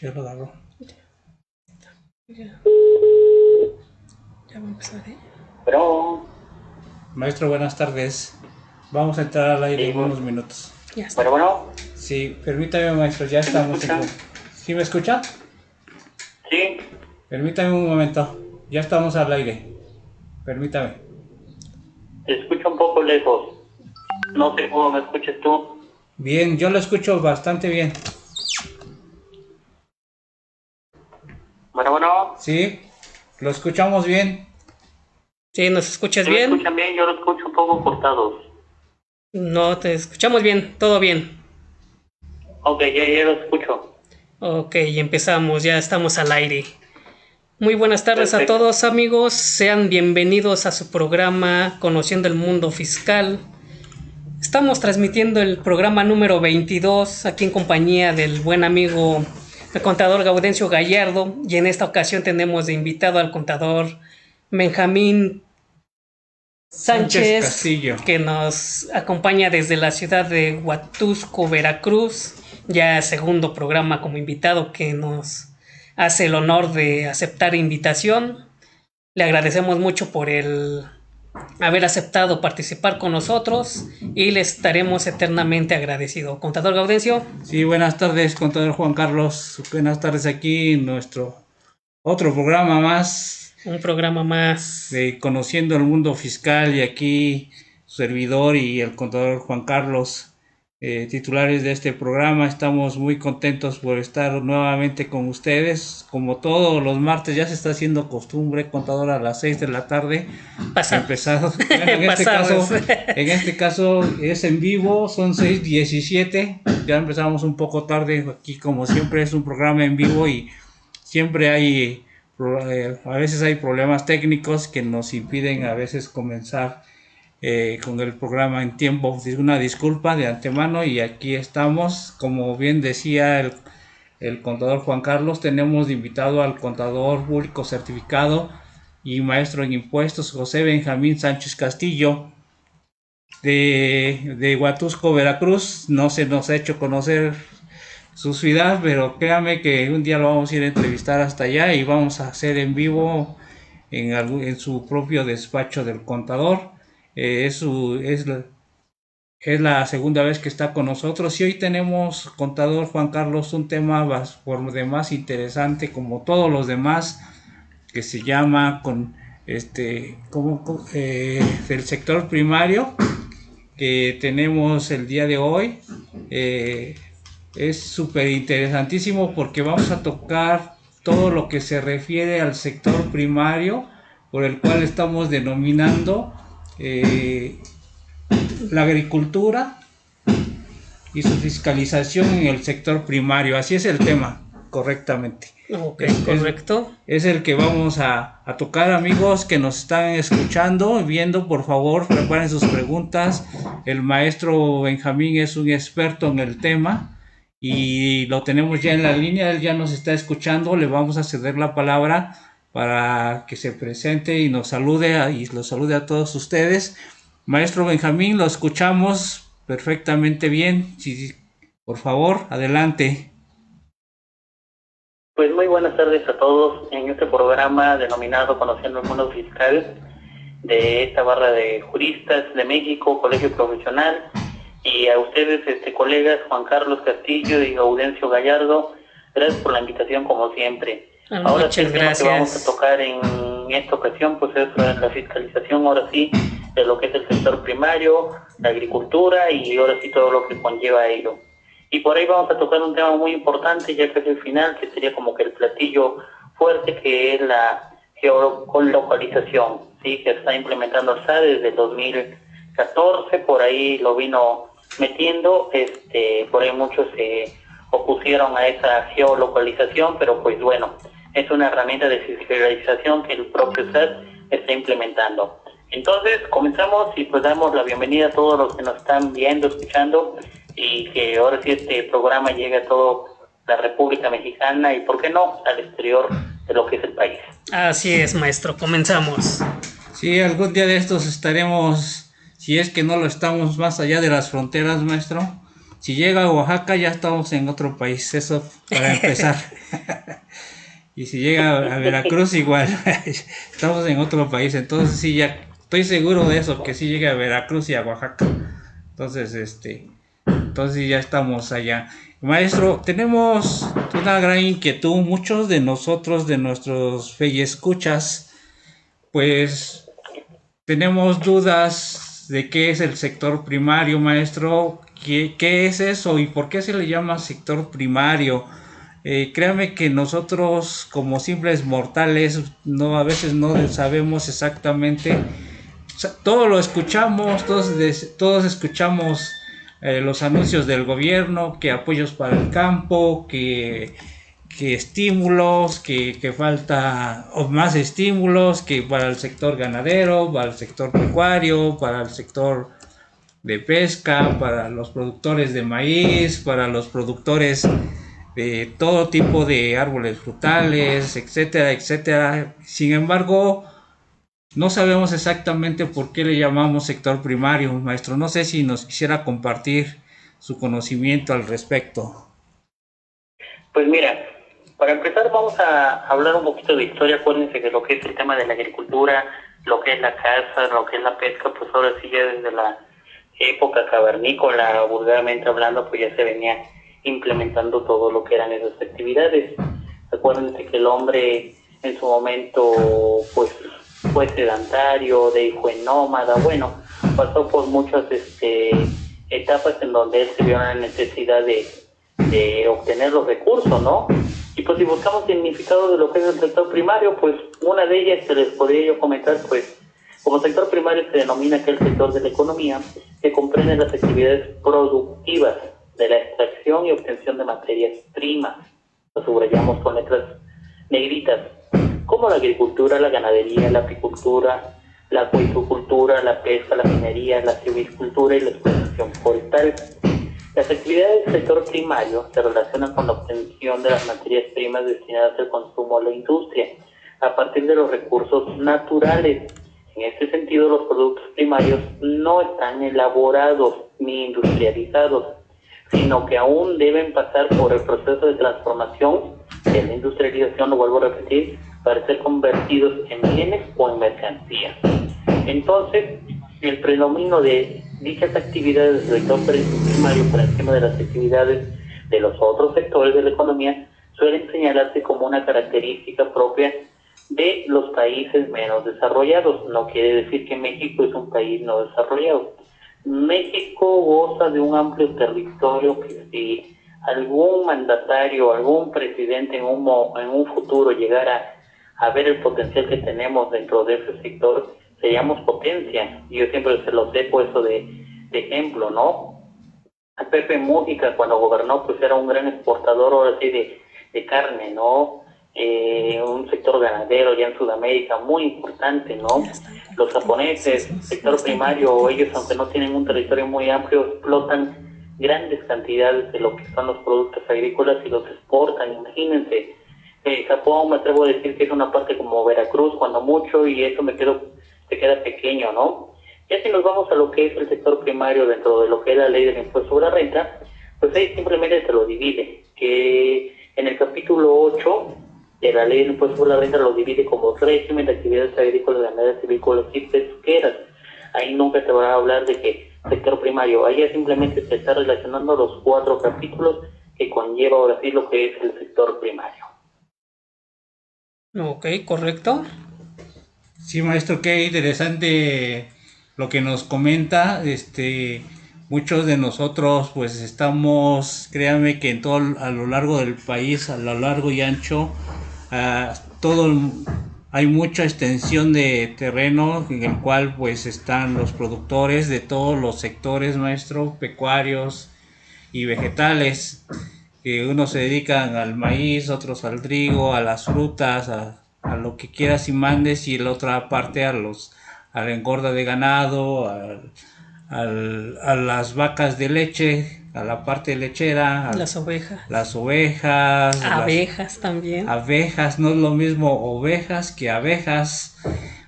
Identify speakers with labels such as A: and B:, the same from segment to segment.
A: Ya lo agarró.
B: Ya va a empezar, ¿eh?
C: Pero,
A: Maestro, buenas tardes. Vamos a entrar al aire
C: Sí,
A: en unos minutos.
B: Ya está.
C: bueno,
A: Sí, permítame, maestro, ya estamos.
C: escucha?
A: ¿Sí me escucha?
C: sí,
A: Permítame un momento. Ya estamos al aire. Permítame.
C: te escucho un poco lejos. No sé cómo me escuches tú.
A: Bien, yo lo escucho bastante bien.
C: Bueno,
A: Sí, lo escuchamos bien.
B: ¿Sí nos escuchas
C: ¿sí me
B: bien?
C: escuchan bien? Yo lo escucho un poco cortados.
B: No, te escuchamos bien, todo bien.
C: Ok, ya lo escucho.
B: Ok, empezamos, ya estamos al aire. Muy buenas tardes a
C: Perfecto.
B: todos, amigos. Sean bienvenidos a su programa Conociendo el Mundo Fiscal. Estamos transmitiendo el programa número 22 aquí en compañía del buen amigo el contador Gaudencio Gallardo, y en esta ocasión tenemos de invitado al contador Benjamín Sánchez
A: Castillo.
B: que nos acompaña desde la ciudad de Huatusco, Veracruz. Ya segundo programa como invitado que nos hace el honor de aceptar invitación. Le agradecemos mucho por el haber aceptado participar con nosotros y le estaremos eternamente agradecido. Contador Gaudencio.
A: Sí, buenas tardes, contador Juan Carlos. Buenas tardes aquí en nuestro otro programa más
B: Un programa más.
A: de Conociendo el Mundo Fiscal, y aquí su servidor y el contador Juan Carlos, titulares de este programa. Estamos muy contentos por estar nuevamente con ustedes. Como todos los martes, ya se está haciendo costumbre, contador, a las 6 de la tarde.
B: Pasamos.
A: Empezado. Bueno, en este caso es en vivo, son 6:17. Ya empezamos un poco tarde. Aquí, como siempre, es un programa en vivo y siempre hay, a veces hay problemas técnicos que nos impiden a veces comenzar con el programa en tiempo. Una disculpa de antemano, y aquí estamos. Como bien decía el contador Juan Carlos, tenemos de invitado al contador público certificado y maestro en impuestos José Benjamín Sánchez Castillo de Huatusco, Veracruz. No se nos ha hecho conocer su ciudad, pero créame que un día lo vamos a ir a entrevistar hasta allá y vamos a hacer en vivo en su propio despacho del contador. Es la segunda vez que está con nosotros, y hoy tenemos, contador Juan Carlos, un tema por demás interesante, como todos los demás, que se llama del sector primario que tenemos el día de hoy. Es súper interesantísimo porque vamos a tocar todo lo que se refiere al sector primario, por el cual estamos denominando la agricultura y su fiscalización en el sector primario. Así es el tema, correctamente.
B: Ok, correcto.
A: Es el que vamos a tocar, amigos que nos están escuchando y viendo. Por favor, preparen sus preguntas. El maestro Benjamín es un experto en el tema y lo tenemos ya en la línea. Él ya nos está escuchando. Le vamos a ceder la palabra para que se presente y nos salude, y los salude a todos ustedes. Maestro Benjamín, lo escuchamos perfectamente bien. Sí, por favor, adelante.
C: Pues muy buenas tardes a todos en este programa denominado Conociendo el Mundo Fiscal de esta barra de juristas de México, Colegio Profesional, y a ustedes, colegas Juan Carlos Castillo y Gaudencio Gallardo. Gracias por la invitación, como siempre. Ahora sí, el tema que vamos a tocar en esta ocasión pues es la fiscalización, ahora sí, de lo que es el sector primario, la agricultura, y ahora sí todo lo que conlleva a ello. Y por ahí vamos a tocar un tema muy importante, ya casi el final, que sería como que el platillo fuerte, que es la geolocalización, ¿sí? Que está implementando el SAT desde el 2014, por ahí lo vino metiendo, por ahí muchos se opusieron a esa geolocalización, pero pues bueno, es una herramienta de fiscalización que el propio SAT está implementando. Entonces comenzamos y pues damos la bienvenida a todos los que nos están viendo, escuchando, y que ahora sí este programa llegue a toda la República Mexicana y, ¿por qué no?, al exterior de lo que es el país.
B: Así es, maestro, comenzamos.
A: Sí, algún día de estos estaremos, si es que no lo estamos, más allá de las fronteras, maestro. Si llega a Oaxaca ya estamos en otro país, eso para empezar. Y si llega a Veracruz igual, estamos en otro país. Entonces sí, ya estoy seguro de eso, que sí llega a Veracruz y a Oaxaca. Entonces ya estamos allá. Maestro, tenemos una gran inquietud, muchos de nosotros, de nuestros escuchas, pues tenemos dudas de qué es el sector primario, maestro, qué es eso y por qué se le llama sector primario. Créame que nosotros como simples mortales a veces no sabemos exactamente. Todo lo escuchamos, todos escuchamos los anuncios del gobierno, que apoyos para el campo, que estímulos, que falta o más estímulos, que para el sector ganadero, para el sector pecuario, para el sector de pesca, para los productores de maíz, para los productores de todo tipo de árboles frutales, etcétera, etcétera. Sin embargo, no sabemos exactamente por qué le llamamos sector primario, maestro. No sé si nos quisiera compartir su conocimiento al respecto.
C: Pues mira, para empezar vamos a hablar un poquito de historia. Acuérdense que lo que es el tema de la agricultura, lo que es la caza, lo que es la pesca, pues ahora sí ya desde la época cavernícola, vulgarmente hablando, pues ya se venía implementando todo lo que eran esas actividades. Acuérdense que el hombre en su momento pues fue sedentario, de ahí fue nómada, bueno, pasó por muchas etapas en donde él se vio la necesidad de obtener los recursos, ¿no? Y pues si buscamos significado de lo que es el sector primario, pues una de ellas que les podría yo comentar, pues como sector primario se denomina aquel sector de la economía que comprende las actividades productivas de la extracción y obtención de materias primas. Lo subrayamos con letras negritas, como la agricultura, la ganadería, la apicultura, la acuicultura, la pesca, la minería, la silvicultura y la explotación forestal. Las actividades del sector primario se relacionan con la obtención de las materias primas destinadas al consumo a la industria, a partir de los recursos naturales. En este sentido, los productos primarios no están elaborados ni industrializados, sino que aún deben pasar por el proceso de transformación de la industrialización, lo vuelvo a repetir, para ser convertidos en bienes o en mercancías. Entonces, el predominio de dichas actividades del sector primario por encima de las actividades de los otros sectores de la economía suelen señalarse como una característica propia de los países menos desarrollados. No quiere decir que México es un país no desarrollado. México goza de un amplio territorio que si algún mandatario, algún presidente en un futuro llegara a ver el potencial que tenemos dentro de ese sector, seríamos potencia. Yo siempre se los he puesto de ejemplo, ¿no? A Pepe Mujica cuando gobernó pues era un gran exportador ahora sí de carne, ¿no? Un sector ganadero ya en Sudamérica muy importante, ¿no? Los japoneses, sector primario, ellos aunque no tienen un territorio muy amplio, explotan grandes cantidades de lo que son los productos agrícolas y los exportan. Imagínense, Japón me atrevo a decir que es una parte como Veracruz cuando mucho, y eso se queda pequeño, ¿no? Ya si nos vamos a lo que es el sector primario dentro de lo que es la ley del impuesto sobre la renta, pues ahí simplemente se lo divide, que en el capítulo 8 de la ley del impuesto sobre la renta lo divide como régimen de actividades agrícolas, ganaderas, silvícolas y pesqueras. Ahí nunca se va a hablar de que sector primario, ahí simplemente se está relacionando los 4 capítulos que conlleva ahora sí lo que es el sector primario.
B: Ok, correcto.
A: Sí, maestro, qué interesante lo que nos comenta. Muchos de nosotros pues estamos, créanme que a lo largo del país, a lo largo y ancho, hay mucha extensión de terreno en el cual pues están los productores de todos los sectores, maestro, pecuarios y vegetales, que unos se dedican al maíz, otros al trigo, a las frutas, a lo que quieras y mandes, y la otra parte a la engorda de ganado, a las vacas de leche, a la parte lechera,
B: las ovejas,
A: abejas
B: también.
A: Abejas, no es lo mismo ovejas que abejas,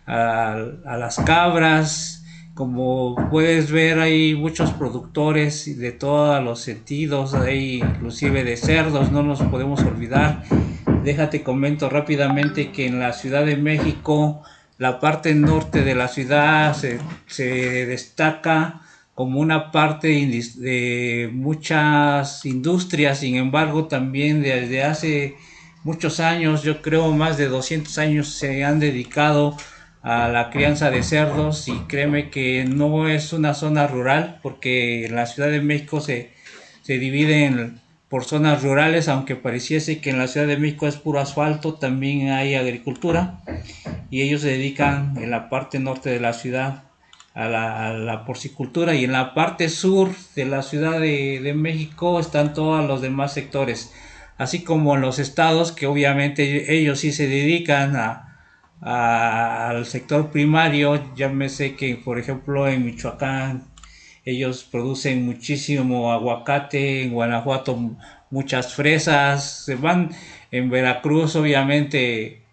A: a las cabras, como puedes ver, hay muchos productores de todos los sentidos, hay inclusive de cerdos, no nos podemos olvidar. Déjate comento rápidamente que en la Ciudad de México, la parte norte de la ciudad se destaca como una parte de muchas industrias. Sin embargo, también desde hace muchos años, yo creo más de 200 años, se han dedicado a la crianza de cerdos, y créeme que no es una zona rural, porque en la Ciudad de México se divide por zonas rurales, aunque pareciese que en la Ciudad de México es puro asfalto, también hay agricultura, y ellos se dedican en la parte norte de la ciudad a la porcicultura, y en la parte sur de la Ciudad de México están todos los demás sectores, así como en los estados, que obviamente ellos sí se dedican al sector primario. Ya me sé que, por ejemplo, en Michoacán ellos producen muchísimo aguacate, en Guanajuato muchas fresas, se van en Veracruz obviamente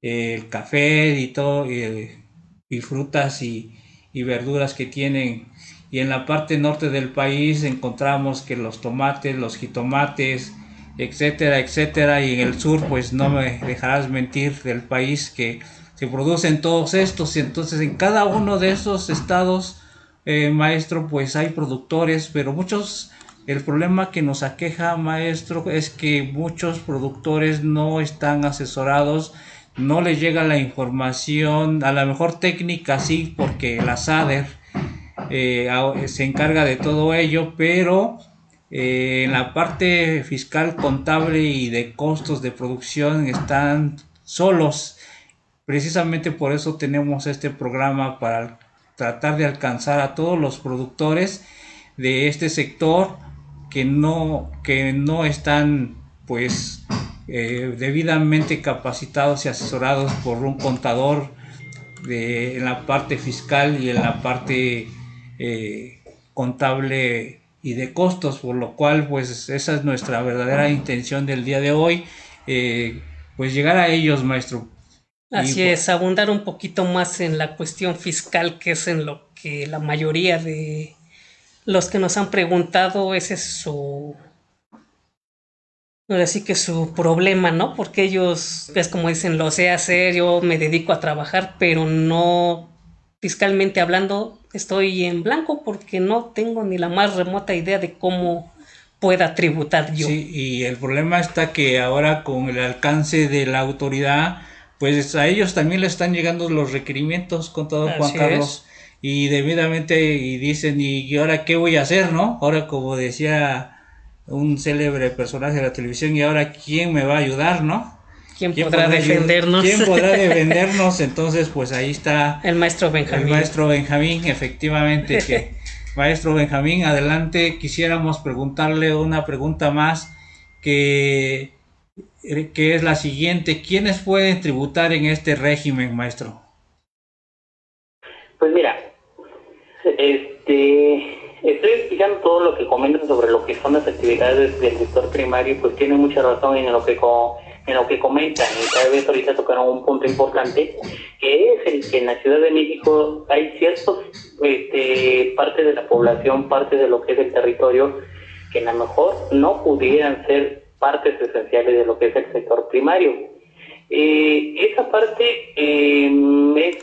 A: el café y todo, y frutas y verduras que tienen, y en la parte norte del país encontramos que los tomates, los jitomates, etcétera, etcétera, y en el sur pues no me dejarás mentir del país, que se producen todos estos. Y entonces en cada uno de esos estados, maestro, pues hay productores, pero muchos, el problema que nos aqueja, maestro, es que muchos productores no están asesorados, no les llega la información, a lo mejor técnica sí, porque la SADER se encarga de todo ello, pero en la parte fiscal, contable y de costos de producción están solos. Precisamente por eso tenemos este programa, para tratar de alcanzar a todos los productores de este sector que no están pues debidamente capacitados y asesorados por un contador en la parte fiscal y en la parte contable y de costos, por lo cual pues esa es nuestra verdadera intención del día de hoy, pues llegar a ellos, maestro.
B: Así es, abundar un poquito más en la cuestión fiscal, que es en lo que la mayoría de los que nos han preguntado, ese es ahora sí que su problema, ¿no? Porque ellos, es como dicen, lo sé hacer, yo me dedico a trabajar, pero no, fiscalmente hablando, estoy en blanco porque no tengo ni la más remota idea de cómo pueda tributar yo.
A: Sí, y el problema está que ahora con el alcance de la autoridad, pues a ellos también le están llegando los requerimientos, contador Juan Carlos, y debidamente, y dicen, ¿y ahora qué voy a hacer, no? Ahora, como decía un célebre personaje de la televisión, ¿y ahora quién me va a ayudar, no?
B: ¿Quién podrá defendernos?
A: ¿Quién podrá defendernos? Entonces, pues ahí está
B: el maestro Benjamín.
A: El maestro Benjamín, efectivamente. Maestro Benjamín, adelante. Quisiéramos preguntarle una pregunta más, que es la siguiente: ¿quiénes pueden tributar en este régimen, maestro?
C: Pues mira, estoy explicando todo lo que comentan sobre lo que son las actividades del sector primario, pues tiene mucha razón en lo que comentan, y cada vez ahorita tocaron un punto importante, que es el que en la Ciudad de México hay ciertos parte de la población, parte de lo que es el territorio, que a lo mejor no pudieran ser partes esenciales de lo que es el sector primario. Esa parte es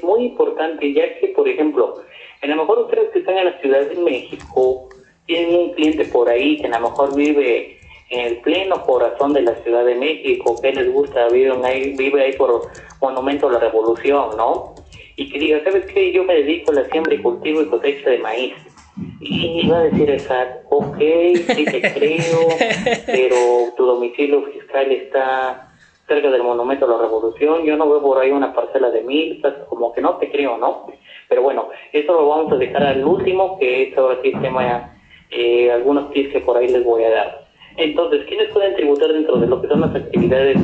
C: muy importante, ya que, por ejemplo, a lo mejor ustedes que están en la Ciudad de México tienen un cliente por ahí que a lo mejor vive en el pleno corazón de la Ciudad de México, que les gusta, vive ahí por Monumento a la Revolución, ¿no? Y que diga, ¿sabes qué? Yo me dedico a la siembra y cultivo y cosecha de maíz. Y va a decir el SAT, ok, sí te creo, pero tu domicilio fiscal está cerca del Monumento a la Revolución, yo no veo por ahí una parcela de milpas, como que no te creo, ¿no? Pero bueno, eso lo vamos a dejar al último, que es ahora sí el tema, algunos tips que por ahí les voy a dar. Entonces, ¿quiénes pueden tributar dentro de lo que son las actividades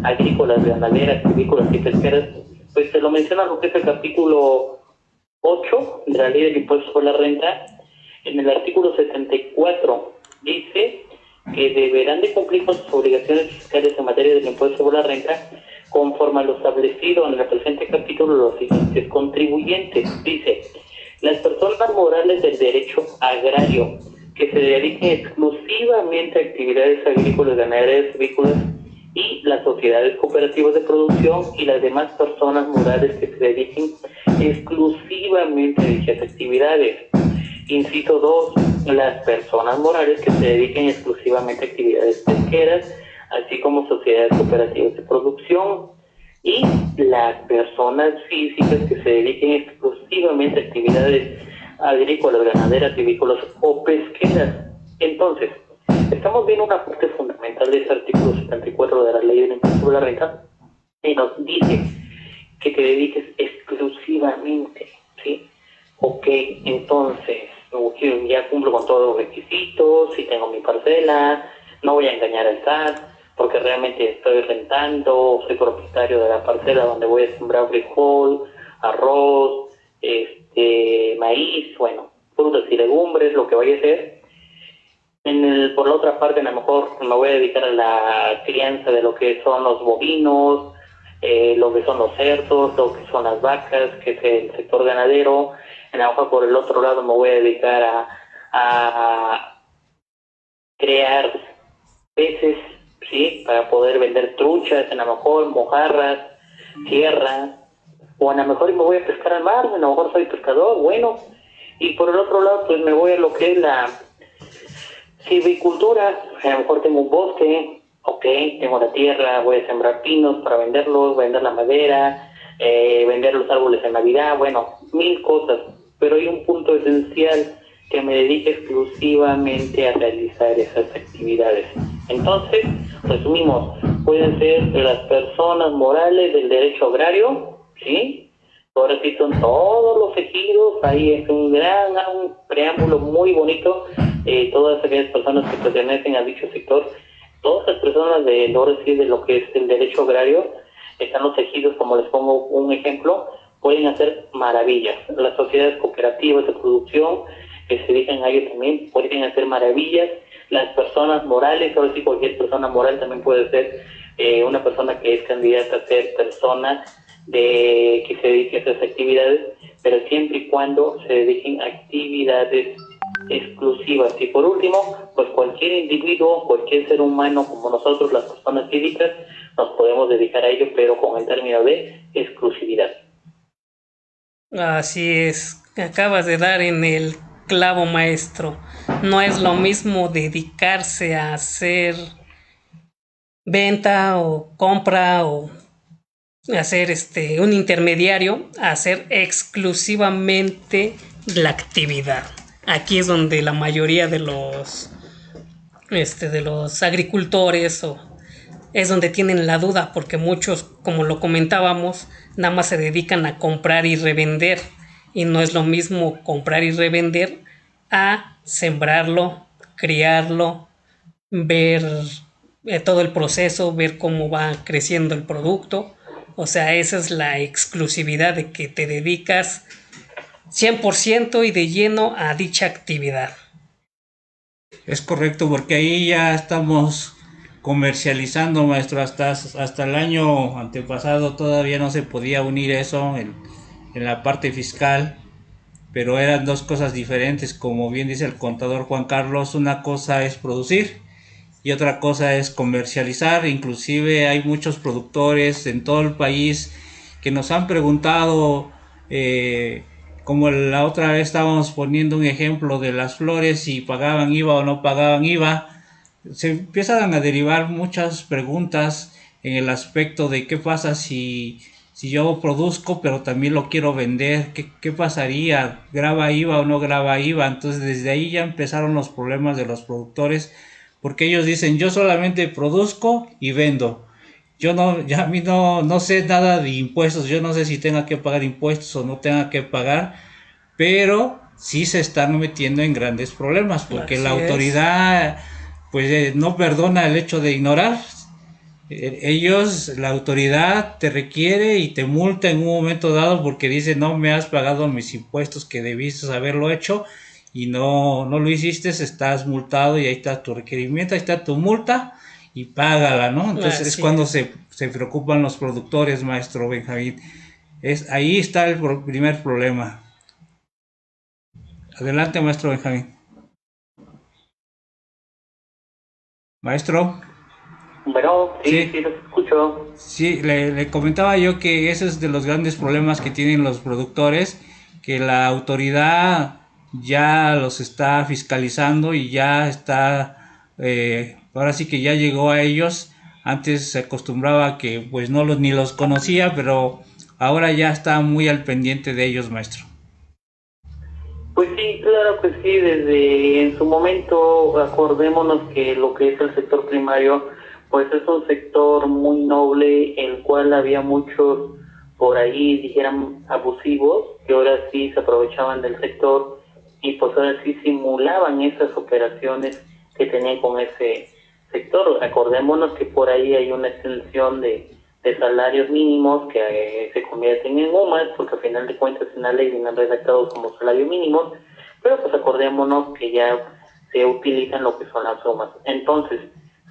C: agrícolas, ganaderas, silvícolas y pesqueras? Pues se lo menciona lo que es el capítulo 8 de la Ley del Impuesto sobre la Renta. En el artículo 74 dice que deberán de cumplir con sus obligaciones fiscales en materia del impuesto sobre la renta conforme a lo establecido en el presente capítulo los siguientes contribuyentes. Dice, Las personas morales del derecho agrario que se dediquen exclusivamente a actividades agrícolas, ganaderas, avícolas y las sociedades cooperativas de producción y las demás personas morales que se dediquen exclusivamente a dichas actividades. Inciso 2. Las personas morales que se dediquen exclusivamente a actividades pesqueras, así como sociedades cooperativas de producción, y las personas físicas que se dediquen exclusivamente a actividades agrícolas, ganaderas, avícolas o pesqueras. Entonces, estamos viendo una parte fundamental de ese artículo 74 de la Ley del Impuesto sobre la Renta, y nos dice que te dediques exclusivamente, ¿sí? Ok, entonces, ya cumplo con todos los requisitos, si tengo mi parcela, no voy a engañar al SAT, porque realmente estoy rentando, soy propietario de la parcela donde voy a sembrar frijol, arroz, maíz, bueno, frutas y legumbres, lo que vaya a hacer. Por la otra parte, a lo mejor me voy a dedicar a la crianza de lo que son los bovinos, lo que son los cerdos, lo que son las vacas, que es el sector ganadero. A lo mejor por el otro lado me voy a dedicar a crear peces, ¿sí? Para poder vender truchas, a lo mejor mojarras, sierra, o a lo mejor me voy a pescar al mar, a lo mejor soy pescador, bueno. Y por el otro lado, pues me voy a lo que es la silvicultura, a lo mejor tengo un bosque, ok, tengo la tierra, voy a sembrar pinos para venderlos, vender la madera, vender los árboles en Navidad, bueno, 1000 cosas, pero hay un punto esencial, que me dedique exclusivamente a realizar esas actividades. Entonces, resumimos, pueden ser las personas morales del derecho agrario, ¿sí? Ahora sí son todos los ejidos, ahí es un preámbulo muy bonito, todas aquellas personas que pertenecen a dicho sector, todas las personas ahora sí de lo que es el derecho agrario, están los ejidos, como les pongo un ejemplo, pueden hacer maravillas. Las sociedades cooperativas de producción que se dedican a ello también pueden hacer maravillas. Las personas morales, ahora sí cualquier persona moral también puede ser una persona que es candidata a ser persona que se dedique a esas actividades, pero siempre y cuando se dediquen a actividades exclusivas. Y por último, pues cualquier individuo, cualquier ser humano como nosotros, las personas físicas, nos podemos dedicar a ello, pero con el término de exclusividad.
B: Así es, acabas de dar en el clavo, maestro. No es lo mismo dedicarse a hacer venta o compra o hacer un intermediario a hacer exclusivamente la actividad. Aquí es donde la mayoría de los agricultores es donde tienen la duda, porque muchos, como lo comentábamos, nada más se dedican a comprar y revender, y no es lo mismo comprar y revender a sembrarlo, criarlo, ver todo el proceso, ver cómo va creciendo el producto. O sea, esa es la exclusividad, de que te dedicas 100% y de lleno a dicha actividad.
A: Es correcto, porque ahí ya estamos comercializando, maestro. Hasta el año antepasado todavía no se podía unir eso en la parte fiscal, pero eran dos cosas diferentes. Como bien dice el contador Juan Carlos, una cosa es producir y otra cosa es comercializar. Inclusive hay muchos productores en todo el país que nos han preguntado, como la otra vez estábamos poniendo un ejemplo de las flores, si pagaban IVA o no pagaban IVA. Se empiezan a derivar muchas preguntas en el aspecto de qué pasa si yo produzco pero también lo quiero vender, qué pasaría, graba IVA o no graba IVA. Entonces desde ahí ya empezaron los problemas de los productores, porque ellos dicen: yo solamente produzco y vendo, a mí no sé nada de impuestos, yo no sé si tenga que pagar impuestos o no tenga que pagar, pero sí se están metiendo en grandes problemas, porque la autoridad pues no perdona el hecho de ignorar. La autoridad te requiere y te multa en un momento dado porque dice: no me has pagado mis impuestos que debiste haberlo hecho y no lo hiciste, estás multado, y ahí está tu requerimiento, ahí está tu multa y págala, ¿no? Entonces es cuando se preocupan los productores, maestro Benjamín. Ahí está el primer problema. Adelante, maestro Benjamín. Maestro.
C: Bueno, sí, los escucho.
A: Sí, le comentaba yo que ese es de los grandes problemas que tienen los productores, que la autoridad ya los está fiscalizando y ya está, ahora sí que ya llegó a ellos. Antes se acostumbraba que pues ni los conocía, pero ahora ya está muy al pendiente de ellos, maestro.
C: Pues sí, claro que sí, desde en su momento acordémonos que lo que es el sector primario, pues es un sector muy noble, el cual había muchos por ahí, dijeran, abusivos, que ahora sí se aprovechaban del sector y pues ahora sí simulaban esas operaciones que tenían con ese sector. Acordémonos que por ahí hay una extensión de salarios mínimos que se convierten en UMAS, porque al final de cuentas en la ley vienen redactados como salario mínimo, pero pues acordémonos que ya se utilizan lo que son las UMAS. Entonces,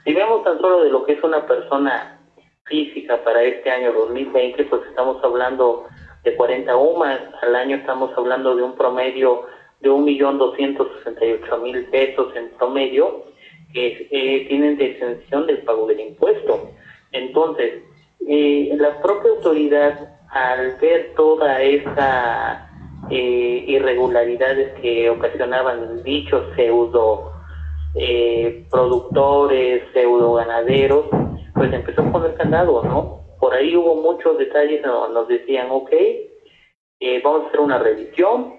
C: si vemos tan solo de lo que es una persona física para este año 2020, pues estamos hablando de 40 UMAS, al año estamos hablando de un promedio de 1.268.000 pesos en promedio, que tienen de exención del pago del impuesto. Entonces, la propia autoridad, al ver toda esta irregularidades que ocasionaban dichos pseudo productores, pseudo ganaderos, pues empezó a poner candado, ¿no? Por ahí hubo muchos detalles, nos decían, vamos a hacer una revisión,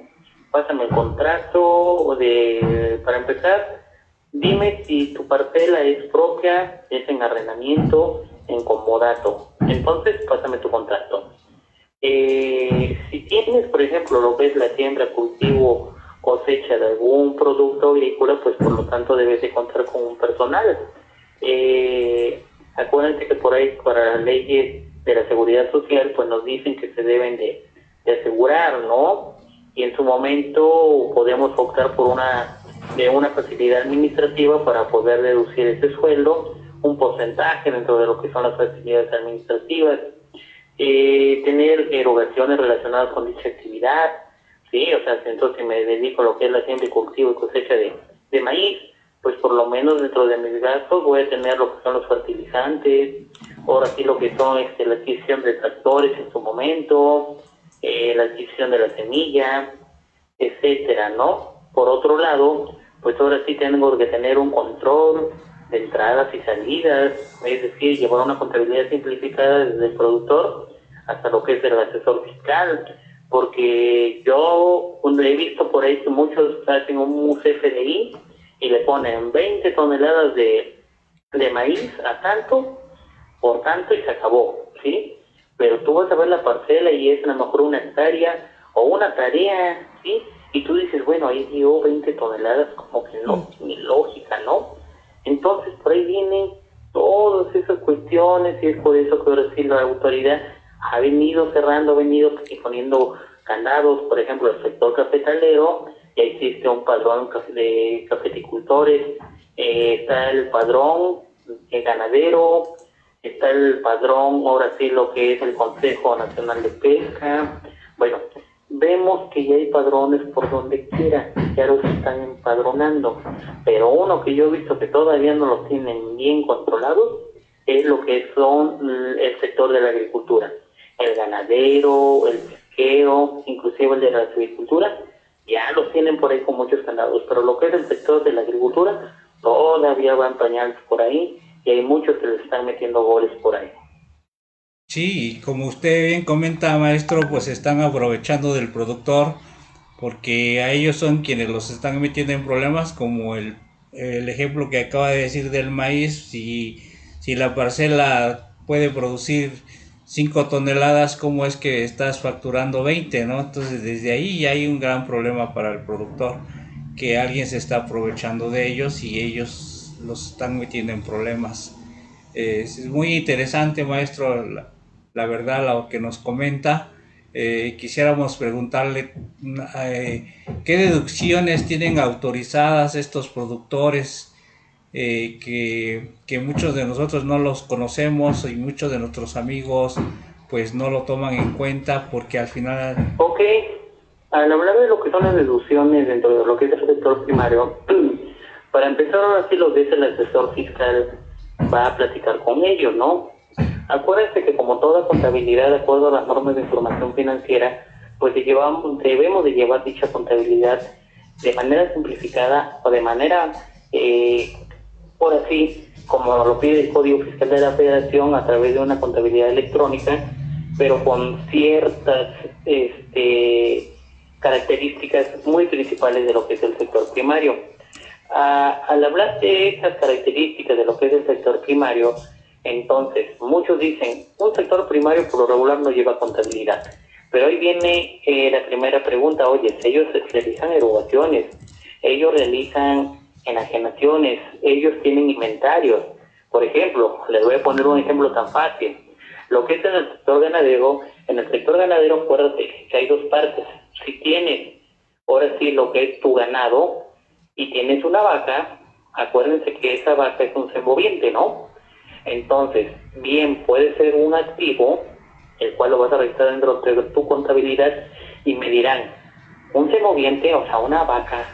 C: pásame el contrato para empezar, dime si tu parcela es propia, es en arrendamiento, en comodato. Entonces, pásame tu contrato. Si tienes, por ejemplo, lo que es la siembra, cultivo, cosecha de algún producto agrícola, pues por lo tanto debes de contar con un personal. Acuérdense que por ahí, para las leyes de la seguridad social, pues nos dicen que se deben de asegurar, ¿no? Y en su momento podemos optar por una facilidad administrativa para poder deducir ese sueldo, un porcentaje dentro de lo que son las facilidades administrativas, tener erogaciones relacionadas con dicha actividad, sí, o sea, entonces si me dedico a lo que es la siembra y cultivo y cosecha de maíz, pues por lo menos dentro de mis gastos voy a tener lo que son los fertilizantes, ahora sí lo que son la adquisición de tractores en su momento, la adquisición de la semilla, etcétera, ¿no? Por otro lado, pues ahora sí tengo que tener un control de entradas y salidas, es decir, llevar una contabilidad simplificada desde el productor hasta lo que es el asesor fiscal, porque yo he visto por ahí que muchos hacen un CFDI y le ponen 20 toneladas de maíz a tanto, por tanto, y se acabó, ¿sí? Pero tú vas a ver la parcela y es a lo mejor una hectárea o una tarea, ¿sí? Y tú dices, bueno, ahí dio 20 toneladas, como que no tiene lógica, ¿no? Entonces, por ahí vienen todas esas cuestiones y es por eso que ahora sí la autoridad ha venido cerrando, ha venido poniendo candados, por ejemplo, el sector cafetalero, ya existe un padrón de cafeticultores, está el padrón ganadero, está el padrón, ahora sí lo que es el Consejo Nacional de Pesca. Bueno, vemos que ya hay padrones por donde quiera, ya los están empadronando, pero uno que yo he visto que todavía no los tienen bien controlados es lo que son el sector de la agricultura, el ganadero, el pesquero, inclusive el de la agricultura, ya los tienen por ahí con muchos candados, pero lo que es el sector de la agricultura todavía va en pañales por ahí y hay muchos que les están metiendo goles por ahí.
A: Sí, y como usted bien comenta, maestro, pues están aprovechando del productor porque a ellos son quienes los están metiendo en problemas, como el ejemplo que acaba de decir del maíz. Si la parcela puede producir 5 toneladas, ¿cómo es que estás facturando 20, no? Entonces desde ahí ya hay un gran problema para el productor, que alguien se está aprovechando de ellos y ellos los están metiendo en problemas. Es muy interesante, maestro, la verdad, lo que nos comenta. Quisiéramos preguntarle qué deducciones tienen autorizadas estos productores, que muchos de nosotros no los conocemos y muchos de nuestros amigos pues no lo toman en cuenta porque al final...
C: Ok, al hablar de lo que son las deducciones dentro de lo que es el sector primario, para empezar ahora sí lo que es el asesor fiscal va a platicar con ellos, ¿no? Acuérdense que como toda contabilidad, de acuerdo a las normas de información financiera, pues debemos de llevar dicha contabilidad de manera simplificada o de manera, por así, como lo pide el Código Fiscal de la Federación, a través de una contabilidad electrónica, pero con ciertas características muy principales de lo que es el sector primario. Al hablar de esas características de lo que es el sector primario, entonces muchos dicen, un sector primario por lo regular no lleva contabilidad. Pero ahí viene la primera pregunta, oye, si ellos realizan erogaciones, ellos realizan enajenaciones, ellos tienen inventarios. Por ejemplo, les voy a poner un ejemplo tan fácil. Lo que es en el sector ganadero, acuérdate que hay dos partes. Si tienes, ahora sí, lo que es tu ganado y tienes una vaca, acuérdense que esa vaca es un semoviente, ¿no? Entonces, bien, puede ser un activo, el cual lo vas a registrar dentro de tu contabilidad y me dirán, un semoviente, o sea, una vaca,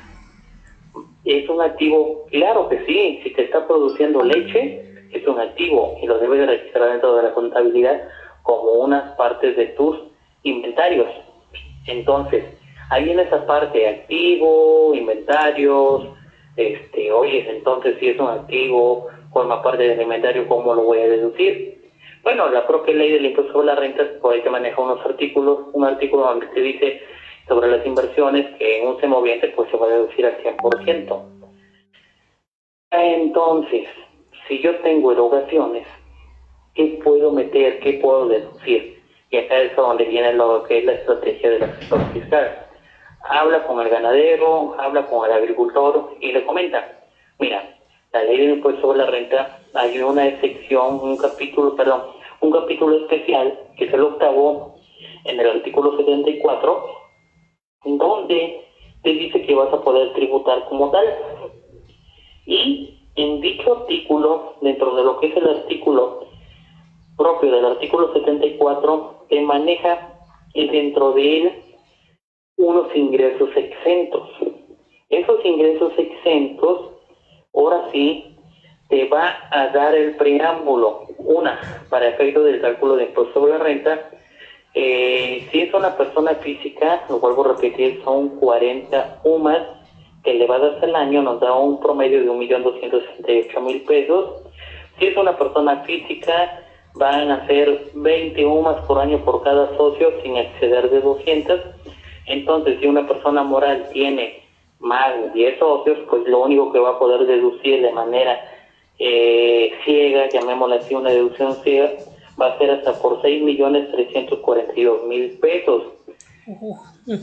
C: ¿es un activo? Claro que sí, si te está produciendo leche, es un activo y lo debes de registrar dentro de la contabilidad como unas partes de tus inventarios. Entonces, ahí en esa parte, activo, inventarios, oye, entonces si es un activo, forma parte del inventario, ¿cómo lo voy a deducir? Bueno, la propia ley del impuesto sobre la renta, por ahí te maneja un artículo donde te dice sobre las inversiones que en un semoviente pues se va a deducir al 100%. Entonces, si yo tengo erogaciones, ¿qué puedo meter? ¿Qué puedo deducir? Y acá es donde viene lo que es la estrategia del asesor fiscal. Habla con el ganadero, habla con el agricultor y le comenta, mira, la ley del impuesto sobre la renta, hay una sección, un capítulo especial, que es el 8º, en el artículo 74, donde te dice que vas a poder tributar como tal. Y en dicho artículo, dentro de lo que es el artículo propio del artículo 74, te maneja dentro de él unos ingresos exentos. Esos ingresos exentos, ahora sí, te va a dar el preámbulo, para efecto del cálculo de impuesto sobre la renta. Si es una persona física, lo vuelvo a repetir, son 40 UMAS elevadas al año, nos da un promedio de 1.268.000 pesos. Si es una persona física, van a ser 20 UMAS por año por cada socio, sin exceder de 200. Entonces, si una persona moral tiene más de 10 socios, pues lo único que va a poder deducir de manera ciega, llamémosla así, una deducción ciega, va a ser hasta por 6.342.000 pesos.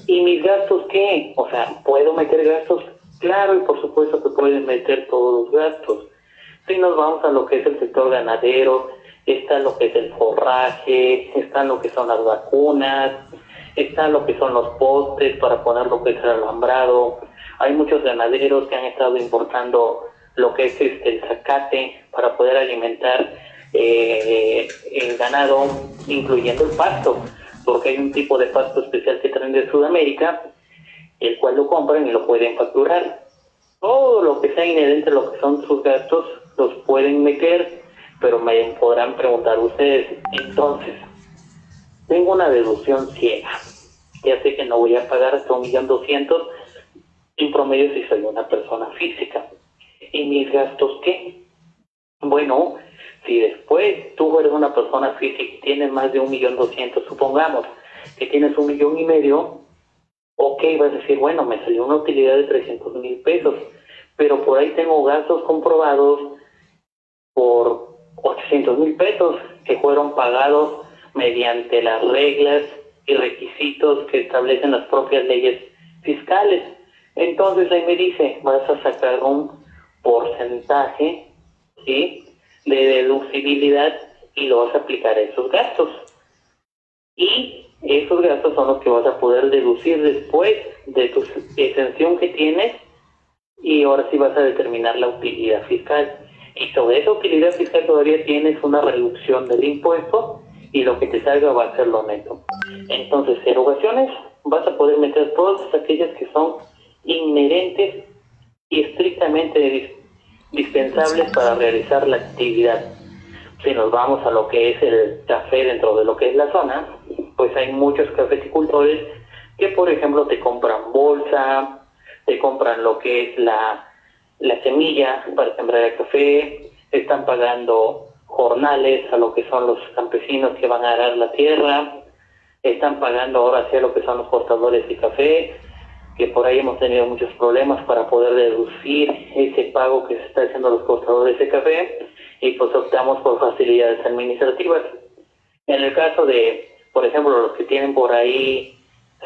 C: ¿Y mis gastos qué? O sea, ¿puedo meter gastos? Claro, y por supuesto que pueden meter todos los gastos. Si nos vamos a lo que es el sector ganadero, está lo que es el forraje, está lo que son las vacunas, está lo que son los postes para poner lo que es el alambrado. Hay muchos ganaderos que han estado importando lo que es el zacate para poder alimentar el ganado, incluyendo el pasto, porque hay un tipo de pasto especial que traen de Sudamérica, el cual lo compran y lo pueden facturar. Todo lo que sea inherente a lo que son sus gastos los pueden meter, pero me podrán preguntar ustedes, entonces, tengo una deducción ciega, ya sé que no voy a pagar hasta 1.200.000 en promedio si soy una persona física. ¿Y mis gastos qué? Bueno, si después tú eres una persona física y tienes más de 1.200.000, supongamos que tienes 1.5 millones, ok, vas a decir, bueno, me salió una utilidad de 300.000 pesos, pero por ahí tengo gastos comprobados por 800.000 pesos que fueron pagados mediante las reglas y requisitos que establecen las propias leyes fiscales. Entonces ahí me dice, vas a sacar un porcentaje, ¿sí?, de deducibilidad y lo vas a aplicar a esos gastos. Y esos gastos son los que vas a poder deducir después de tu exención que tienes, y ahora sí vas a determinar la utilidad fiscal. Y sobre esa utilidad fiscal todavía tienes una reducción del impuesto y lo que te salga va a ser lo neto. Entonces, erogaciones, vas a poder meter todas aquellas que son inherentes y estrictamente dispensables para realizar la actividad. Si nos vamos a lo que es el café dentro de lo que es la zona, pues hay muchos cafeticultores que, por ejemplo, te compran bolsa, te compran lo que es la semilla para sembrar el café, están pagando jornales a lo que son los campesinos que van a arar la tierra, están pagando ahora sí a lo que son los cortadores de café, que por ahí hemos tenido muchos problemas para poder deducir ese pago que se está haciendo a los cortadores de café, y pues optamos por facilidades administrativas. En el caso de, por ejemplo, los que tienen por ahí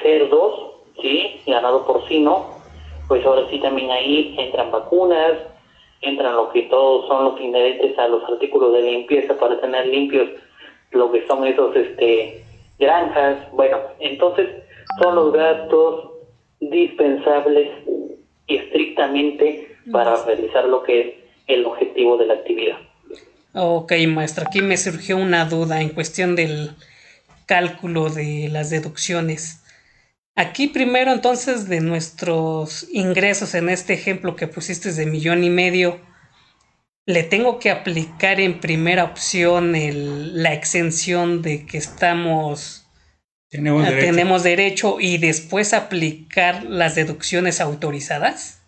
C: cerdos, ¿sí?, ganado porcino, pues ahora sí también ahí entran vacunas, entran lo que todos son los inherentes a los artículos de limpieza para tener limpios lo que son esos granjas. Bueno, entonces son los gastos dispensables y estrictamente para realizar lo que es el objetivo de la actividad.
B: Ok, maestro, aquí me surgió una duda en cuestión del cálculo de las deducciones. Aquí primero entonces de nuestros ingresos en este ejemplo que pusiste de 1,5 millones, le tengo que aplicar en primera opción la exención de que tenemos derecho y después aplicar las deducciones autorizadas.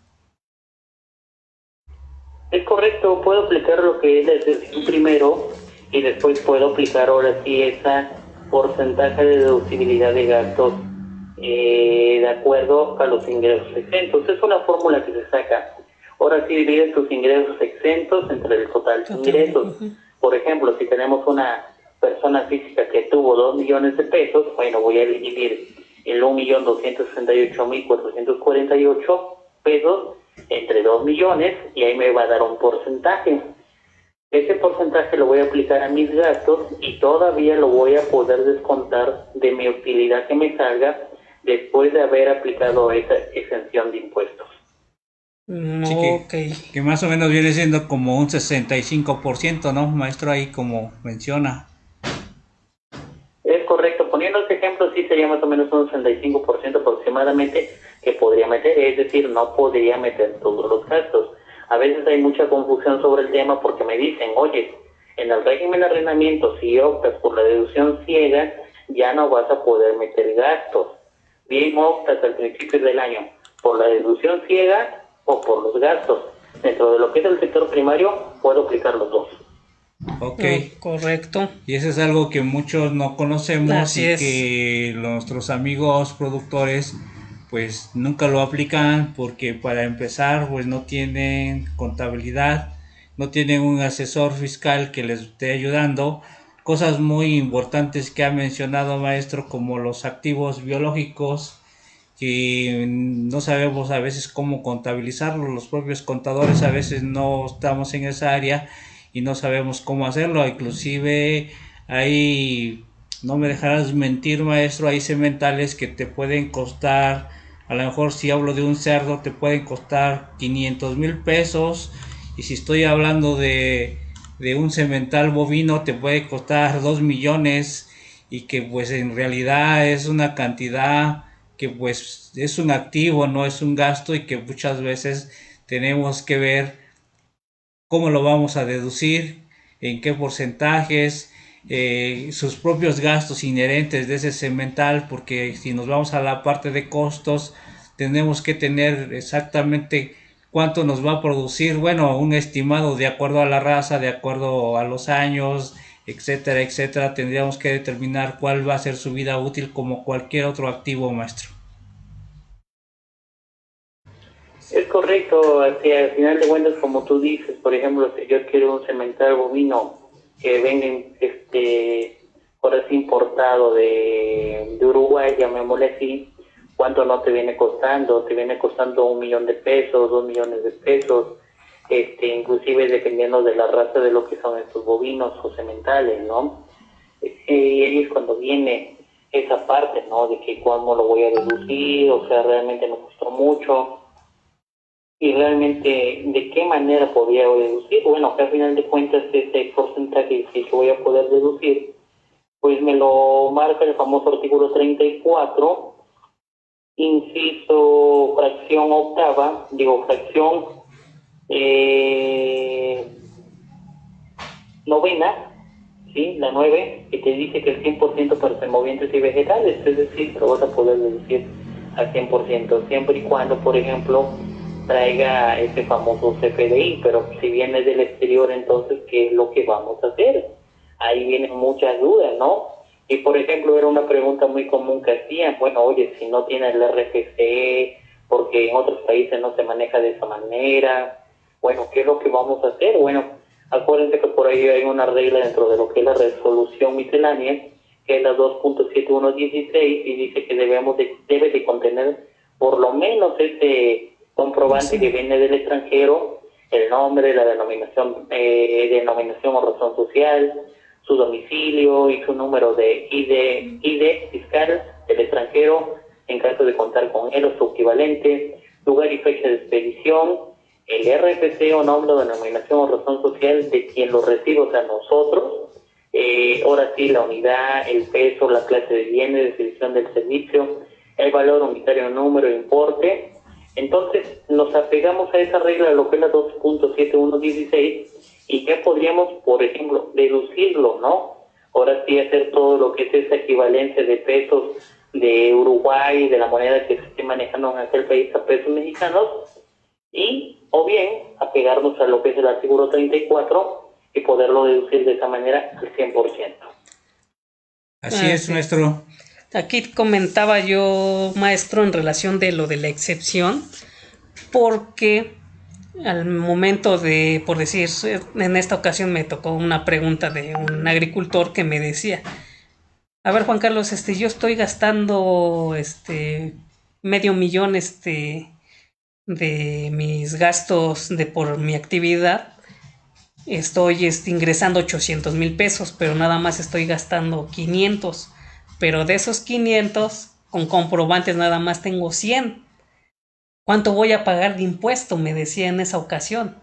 C: Es correcto, puedo aplicar lo que es la exención primero y después puedo aplicar ahora sí esa porcentaje de deducibilidad de gastos de acuerdo a los ingresos exentos. Es una fórmula que se saca. Ahora sí divide tus ingresos exentos entre el total de ingresos. Por ejemplo, si tenemos una persona física que tuvo 2 millones de pesos, bueno, voy a dividir el 1.268.448 pesos entre 2 millones y ahí me va a dar un porcentaje. Ese porcentaje lo voy a aplicar a mis gastos y todavía lo voy a poder descontar de mi utilidad que me salga después de haber aplicado esa exención de impuestos.
A: Sí, que más o menos viene siendo como un 65%, ¿no, maestro? Ahí como menciona.
C: Es correcto, poniendo este ejemplo sí sería más o menos un 65% aproximadamente que podría meter, es decir, no podría meter todos los gastos. A veces hay mucha confusión sobre el tema porque me dicen, oye, en el régimen de arrendamiento, si optas por la deducción ciega, ya no vas a poder meter gastos. Bien optas al principio del año por la deducción ciega o por los gastos. Dentro de lo que es el sector primario, puedo aplicar los dos.
A: Ok.
B: Correcto.
A: Y eso es algo que muchos no conocemos.
B: Así es.
A: Que nuestros amigos productores pues nunca lo aplican porque para empezar pues no tienen contabilidad, no tienen un asesor fiscal que les esté ayudando. Cosas muy importantes que ha mencionado, maestro, como los activos biológicos, que no sabemos a veces cómo contabilizarlo. Los propios contadores a veces no estamos en esa área y no sabemos cómo hacerlo. Inclusive hay, no me dejarás mentir, maestro, hay sementales que te pueden costar, a lo mejor si hablo de un cerdo te pueden costar 500,000 pesos, y si estoy hablando de un semental bovino te puede costar 2 millones, y que pues en realidad es una cantidad que pues es un activo, no es un gasto, y que muchas veces tenemos que ver cómo lo vamos a deducir, en qué porcentajes, sus propios gastos inherentes de ese semental, porque si nos vamos a la parte de costos, tenemos que tener exactamente cuánto nos va a producir, bueno, un estimado de acuerdo a la raza, de acuerdo a los años, etcétera, etcétera. Tendríamos que determinar cuál va a ser su vida útil como cualquier otro activo, maestro.
C: Es correcto, así, al final de cuentas, como tú dices, por ejemplo, si yo quiero un semental bovino que venga ahora sí importado de Uruguay, llamémosle así, ¿cuánto no te viene costando? Te viene costando 1 millón de pesos, 2 millones de pesos, inclusive dependiendo de la raza de lo que son estos bovinos o sementales, ¿no? Y ahí es cuando viene esa parte, ¿no? De que cómo lo voy a deducir, o sea, realmente me costó mucho. Y realmente, ¿de qué manera podría deducir? Bueno, que al final de cuentas ese porcentaje que yo voy a poder deducir, pues me lo marca el famoso artículo 34 inciso, fracción octava, fracción novena, ¿sí? La 9, que te dice que el 100% para semovientes y vegetales, es decir, lo vas a poder deducir al 100%, siempre y cuando, por ejemplo, traiga ese famoso CFDI, pero si viene del exterior, entonces, ¿qué es lo que vamos a hacer? Ahí vienen muchas dudas, ¿no? Y, por ejemplo, era una pregunta muy común que hacían, bueno, oye, si no tiene el RFC, porque en otros países no se maneja de esa manera, bueno, ¿qué es lo que vamos a hacer? Bueno, acuérdense que por ahí hay una regla dentro de lo que es la resolución miscelánea, que es la 2.7116, y dice que debe de contener por lo menos este comprobante que viene del extranjero, el nombre, la denominación o razón social, su domicilio y su número de ID fiscal del extranjero, en caso de contar con él o su equivalente, lugar y fecha de expedición, el RFC o nombre o denominación o razón social de quien lo recibe, o sea, nosotros, ahora sí, la unidad, el peso, la clase de bienes, definición del servicio, el valor unitario, número, importe. Entonces, nos apegamos a esa regla de lo que es la 2.7116 y ya podríamos, por ejemplo, deducirlo, ¿no? Ahora sí, hacer todo lo que es esa equivalencia de pesos de Uruguay, de la moneda que se esté manejando en aquel país a pesos mexicanos, y o bien apegarnos a lo que es el artículo 34 y poderlo deducir de esa manera al 100%.
A: Así es, maestro.
B: Aquí comentaba yo, maestro, en relación de lo de la excepción, porque al momento de, por decir, en esta ocasión me tocó una pregunta de un agricultor que me decía, a ver, Juan Carlos, yo estoy gastando $500,000 de mis gastos de por mi actividad. Estoy ingresando 800,000 pesos, pero nada más estoy gastando 500. Pero de esos 500, con comprobantes nada más tengo 100. ¿Cuánto voy a pagar de impuesto? Me decía en esa ocasión.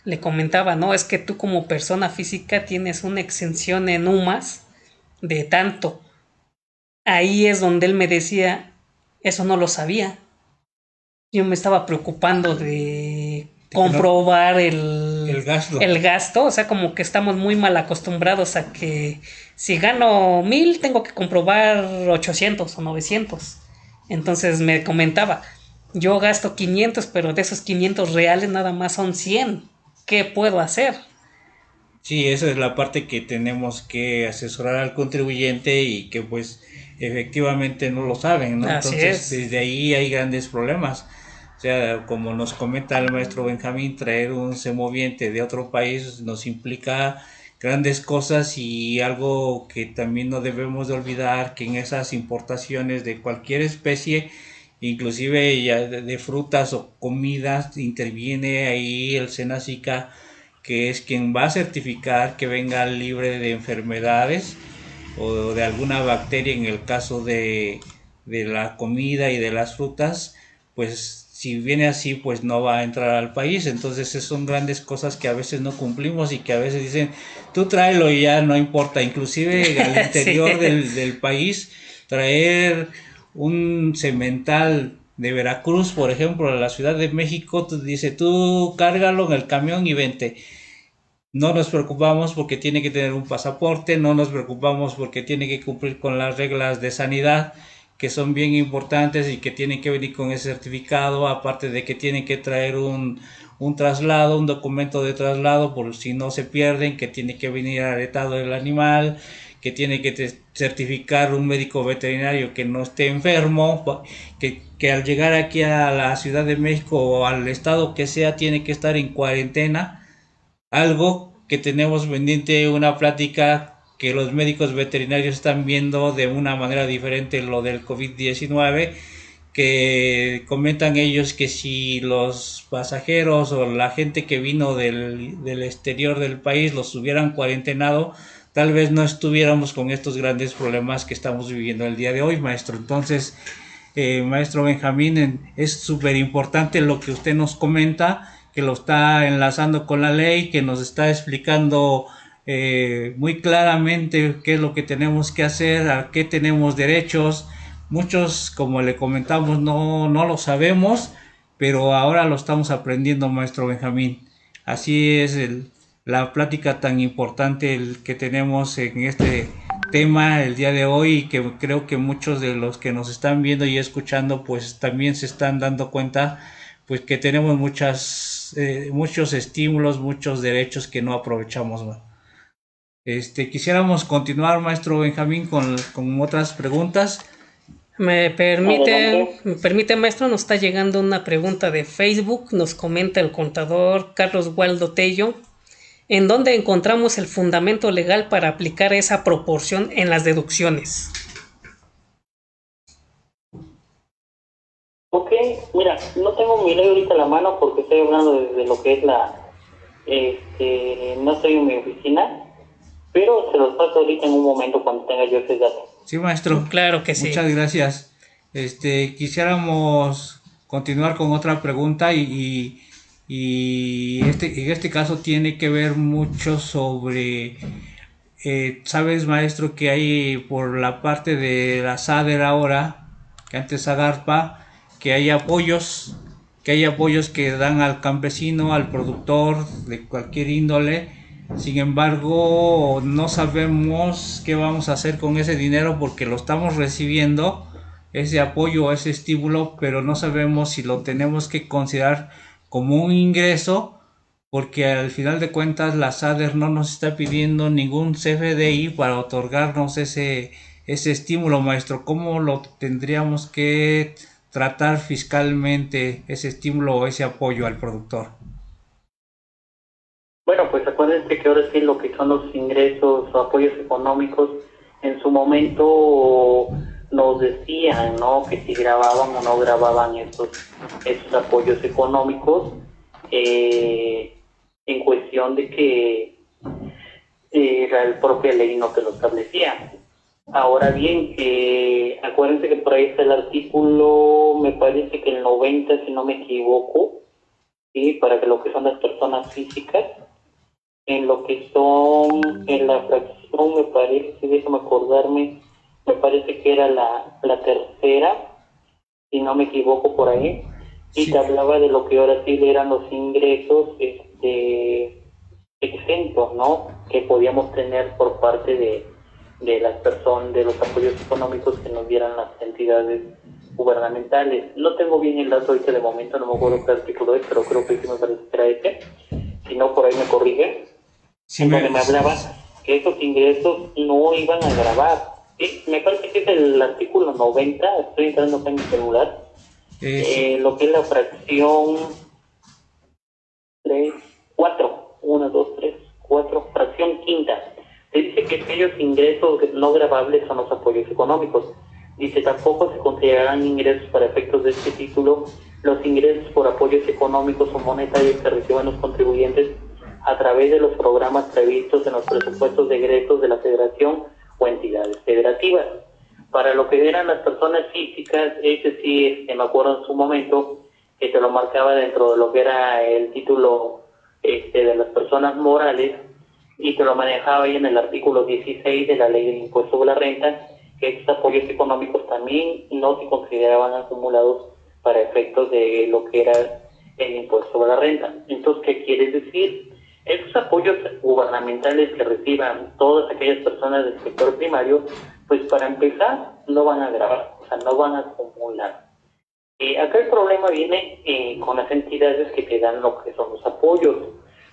B: Le comentaba, no, es que tú como persona física tienes una exención en UMAS de tanto. Ahí es donde él me decía, eso no lo sabía. Yo me estaba preocupando de comprobar el gasto, o sea, como que estamos muy mal acostumbrados a que si gano 1,000 tengo que comprobar 800 o 900. Entonces me comentaba, yo gasto 500, pero de esos 500 reales nada más son 100. ¿Qué puedo hacer?
A: Sí, esa es la parte que tenemos que asesorar al contribuyente y que pues efectivamente no lo saben, ¿no?
B: Así
A: Entonces
B: es.
A: desde ahí hay grandes problemas. O sea, como nos comenta el maestro Benjamín, traer un semoviente de otro país nos implica grandes cosas y algo que también no debemos de olvidar, que en esas importaciones de cualquier especie, inclusive ya de frutas o comidas, interviene ahí el SENASICA, que es quien va a certificar que venga libre de enfermedades o de alguna bacteria en el caso de la comida y de las frutas, pues si viene así pues no va a entrar al país. Entonces son grandes cosas que a veces no cumplimos y que a veces dicen tú tráelo y ya no importa, inclusive al interior sí. del país traer un semental de Veracruz, por ejemplo, a la Ciudad de México, dice tú cárgalo en el camión y vente. No nos preocupamos porque tiene que tener un pasaporte, no nos preocupamos porque tiene que cumplir con las reglas de sanidad, que son bien importantes y que tienen que venir con ese certificado, aparte de que tienen que traer un traslado, un documento de traslado por si no se pierden, que tiene que venir aretado el animal, que tiene que certificar un médico veterinario que no esté enfermo, que al llegar aquí a la Ciudad de México o al estado que sea tiene que estar en cuarentena. Algo que tenemos pendiente, una plática que los médicos veterinarios están viendo de una manera diferente lo del COVID-19, que comentan ellos que si los pasajeros o la gente que vino del exterior del país los hubieran cuarentenado, tal vez no estuviéramos con estos grandes problemas que estamos viviendo el día de hoy, maestro. Entonces, maestro Benjamín, es súper importante lo que usted nos comenta, que lo está enlazando con la ley, que nos está explicando muy claramente qué es lo que tenemos que hacer, a qué tenemos derechos, muchos, como le comentamos, no lo sabemos, pero ahora lo estamos aprendiendo, maestro Benjamín. Así es la plática tan importante que tenemos en este tema el día de hoy, y que creo que muchos de los que nos están viendo y escuchando pues también se están dando cuenta pues que tenemos muchos estímulos, muchos derechos que no aprovechamos, ¿no? Quisiéramos continuar, maestro Benjamín, con otras preguntas.
B: Me permite, maestro, nos está llegando una pregunta de Facebook, nos comenta el contador Carlos Waldo Tello. ¿En dónde encontramos el fundamento legal para aplicar esa proporción en las deducciones?
C: Ok, mira, no tengo mi ley ahorita a la mano porque estoy hablando desde lo que es no estoy en mi oficina, pero se los paso ahorita en un momento cuando tenga yo ese dato.
A: Sí, maestro.
B: Claro que sí.
A: Muchas gracias. Quisiéramos continuar con otra pregunta y en este caso tiene que ver mucho sobre, sabes, maestro, que hay por la parte de la SADER ahora, que antes AGARPA, que hay apoyos que dan al campesino, al productor de cualquier índole. Sin embargo, no sabemos qué vamos a hacer con ese dinero porque lo estamos recibiendo, ese apoyo, ese estímulo, pero no sabemos si lo tenemos que considerar como un ingreso, porque al final de cuentas la SADER no nos está pidiendo ningún CFDI para otorgarnos ese estímulo, maestro. ¿Cómo lo tendríamos que tratar fiscalmente, ese estímulo o ese apoyo al productor?
C: Bueno, pues acuérdense que ahora sí lo que son los ingresos o apoyos económicos, en su momento nos decían, ¿no?, que si grababan o no grababan esos apoyos económicos, en cuestión de que era el propia ley no que lo establecía. Ahora bien, acuérdense que por ahí está el artículo, me parece que el 90, si no me equivoco, ¿sí?, para que lo que son las personas físicas, en lo que son, en la fracción, me parece, déjame acordarme, me parece que era la tercera, si no me equivoco por ahí, y te hablaba de lo que ahora sí eran los ingresos exentos, ¿no?, que podíamos tener por parte de las personas, de los apoyos económicos que nos dieran las entidades gubernamentales. No tengo bien el dato ahorita de momento, no me acuerdo qué artículo es, pero creo que sí me parece que era ese. Si no, por ahí me corrigen. Sí, donde me hablaba que esos ingresos no iban a grabar. Sí, me parece que es el artículo 90, estoy entrando acá en mi celular. Lo que es la fracción 4, fracción quinta. Se dice que aquellos ingresos no grabables son los apoyos económicos. Dice, tampoco se considerarán ingresos para efectos de este título los ingresos por apoyos económicos o monetarios que reciban los contribuyentes a través de los programas previstos en los presupuestos de egresos de la federación o entidades federativas. Para lo que eran las personas físicas, ese sí, me acuerdo en su momento, que se lo marcaba dentro de lo que era el título de las personas morales, y se lo manejaba ahí en el artículo 16 de la Ley del Impuesto sobre la Renta, que estos apoyos económicos también no se consideraban acumulados para efectos de lo que era el impuesto sobre la renta. Entonces, ¿qué quiere decir? Esos apoyos gubernamentales que reciban todas aquellas personas del sector primario, pues para empezar, no van a grabar, o sea, no van a acumular. Acá el problema viene con las entidades que te dan lo que son los apoyos,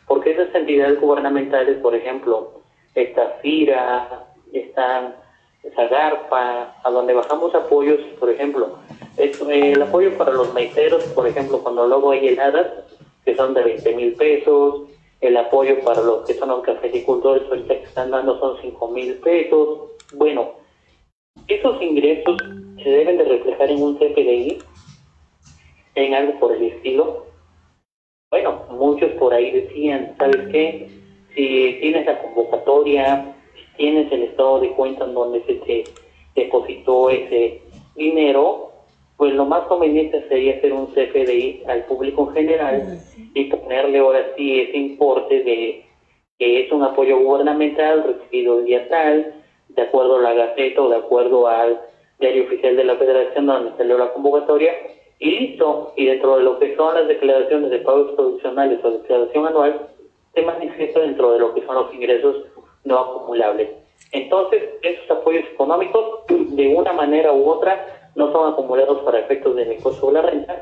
C: porque esas entidades gubernamentales, por ejemplo, esta FIRA, están Zagarpa, a donde bajamos apoyos, por ejemplo, el apoyo para los maiceros, por ejemplo, cuando luego hay heladas, que son de 20,000 pesos, el apoyo para los que son los cafeticultores, ahorita que están dando son 5,000 pesos. Bueno, esos ingresos se deben de reflejar en un CFDI, en algo por el estilo. Bueno, muchos por ahí decían, ¿sabes qué? Si tienes la convocatoria, si tienes el estado de cuenta en donde se te depositó ese dinero, pues lo más conveniente sería hacer un CFDI al público en general y ponerle ahora sí ese importe de que es un apoyo gubernamental recibido el día tal, de acuerdo a la Gaceta o de acuerdo al Diario Oficial de la Federación, donde salió la convocatoria, y listo. Y dentro de lo que son las declaraciones de pagos provisionales o declaración anual, se manifiesta dentro de lo que son los ingresos no acumulables. Entonces, esos apoyos económicos, de una manera u otra, no son acumulados para efectos del impuesto de la renta,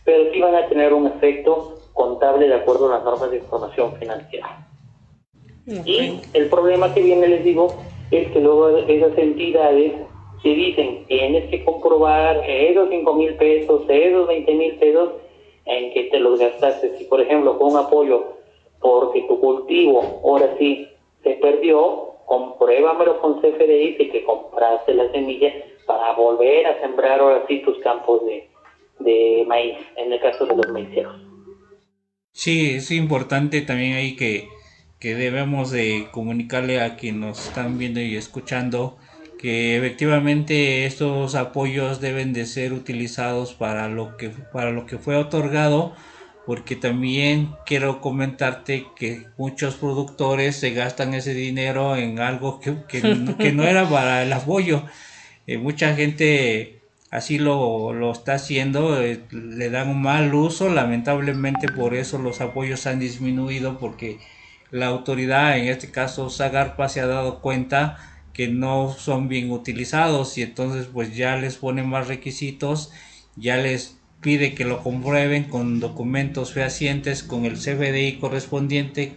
C: pero sí van a tener un efecto contable de acuerdo a las normas de información financiera. Y el problema que viene, les digo, es que luego esas entidades se dicen, tienes que comprobar esos 5,000 pesos, esos 20,000 pesos, en que te los gastaste. Si, por ejemplo, con un apoyo porque tu cultivo ahora sí se perdió, compruébamelo con CFDI de que compraste la semilla para volver a sembrar ahora sí tus campos de maíz, en el caso de los maiceros.
A: Sí, es importante también ahí que debemos de comunicarle a quienes nos están viendo y escuchando que efectivamente estos apoyos deben de ser utilizados para lo que fue otorgado, porque también quiero comentarte que muchos productores se gastan ese dinero en algo que no era para el apoyo. Mucha gente así lo está haciendo, le dan un mal uso, lamentablemente por eso los apoyos han disminuido, porque la autoridad, en este caso Zagarpa, se ha dado cuenta que no son bien utilizados y entonces pues ya les pone más requisitos, ya les pide que lo comprueben con documentos fehacientes, con el CFDI correspondiente,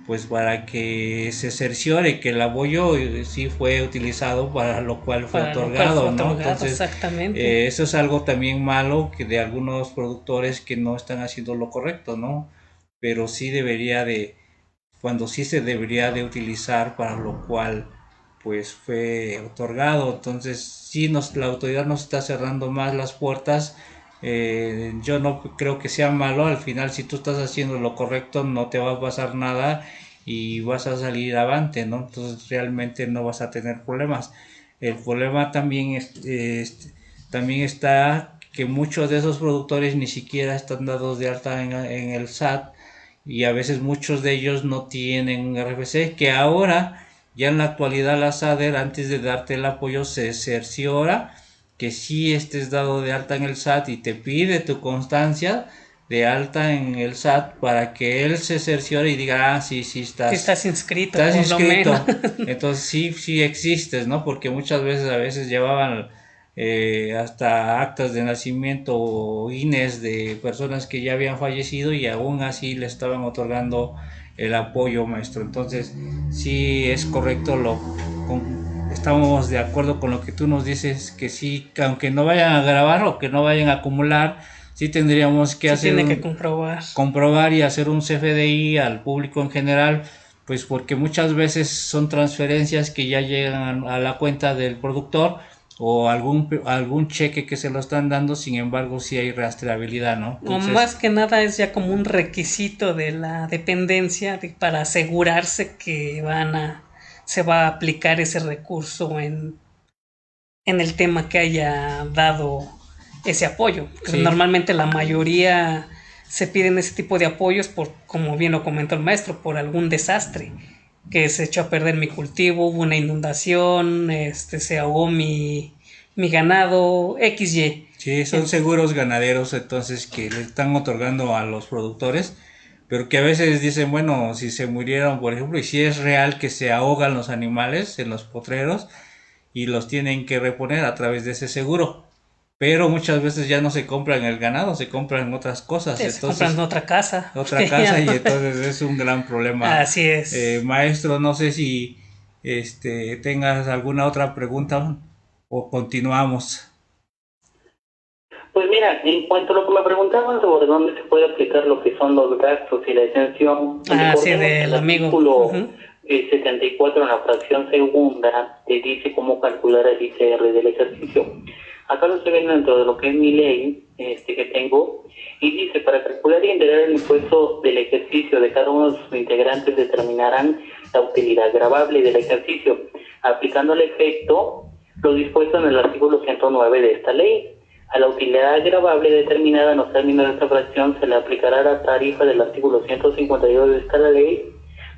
A: pues para que se cerciore que el apoyo sí fue utilizado para lo cual fue otorgado, ¿no? Entonces,
B: exactamente.
A: Eso es algo también malo que de algunos productores que no están haciendo lo correcto, ¿no? Pero sí cuando sí se debería de utilizar para lo cual pues fue otorgado. Entonces sí la autoridad nos está cerrando más las puertas. Yo no creo que sea malo. Al final, si tú estás haciendo lo correcto, no te va a pasar nada y vas a salir avante, ¿no? Entonces realmente no vas a tener problemas. El problema también también está que muchos de esos productores ni siquiera están dados de alta en el SAT, y a veces muchos de ellos no tienen RFC, que ahora ya en la actualidad la SADER, antes de darte el apoyo, se cerciora que sí estés dado de alta en el SAT y te pide tu constancia de alta en el SAT para que él se cerciore y diga, sí
B: estás inscrito.
A: Entonces sí existes, ¿no? Porque muchas veces llevaban hasta actas de nacimiento o INES de personas que ya habían fallecido y aún así le estaban otorgando el apoyo, maestro. Entonces sí es correcto, estamos de acuerdo con lo que tú nos dices, que sí, que aunque no vayan a grabar o que no vayan a acumular, sí tendríamos que comprobar y hacer un CFDI al público en general, pues porque muchas veces son transferencias que ya llegan a la cuenta del productor o algún cheque que se lo están dando, sin embargo sí hay rastreabilidad, ¿no?
B: Entonces, más que nada es ya como un requisito de la dependencia para asegurarse que se va a aplicar ese recurso en el tema que haya dado ese apoyo. Sí. Normalmente la mayoría se piden ese tipo de apoyos por, como bien lo comentó el maestro, por algún desastre, que se echó a perder mi cultivo, hubo una inundación, se ahogó mi ganado, XY.
A: Sí, son seguros ganaderos entonces que le están otorgando a los productores, pero que a veces dicen, bueno, si se murieron, por ejemplo, y si es real que se ahogan los animales en los potreros y los tienen que reponer a través de ese seguro, pero muchas veces ya no se compran el ganado, se compran otras cosas.
B: Se compran otra casa.
A: Y entonces es un gran problema.
B: Así es.
A: Maestro, no sé si tengas alguna otra pregunta o continuamos.
C: Pues mira, en cuanto a lo que me preguntaban sobre dónde se puede aplicar lo que son los gastos y la exención,
B: sí, del amigo.
C: Artículo 74 en la fracción segunda te dice cómo calcular el ICR del ejercicio. Acá lo estoy viendo dentro de lo que es mi ley que tengo, y dice, para calcular y integrar el impuesto del ejercicio de cada uno de sus integrantes determinarán la utilidad gravable del ejercicio, aplicando el efecto lo dispuesto en el artículo 109 de esta ley. A la utilidad gravable determinada en los términos de esta fracción se le aplicará la tarifa del artículo 152 de esta ley,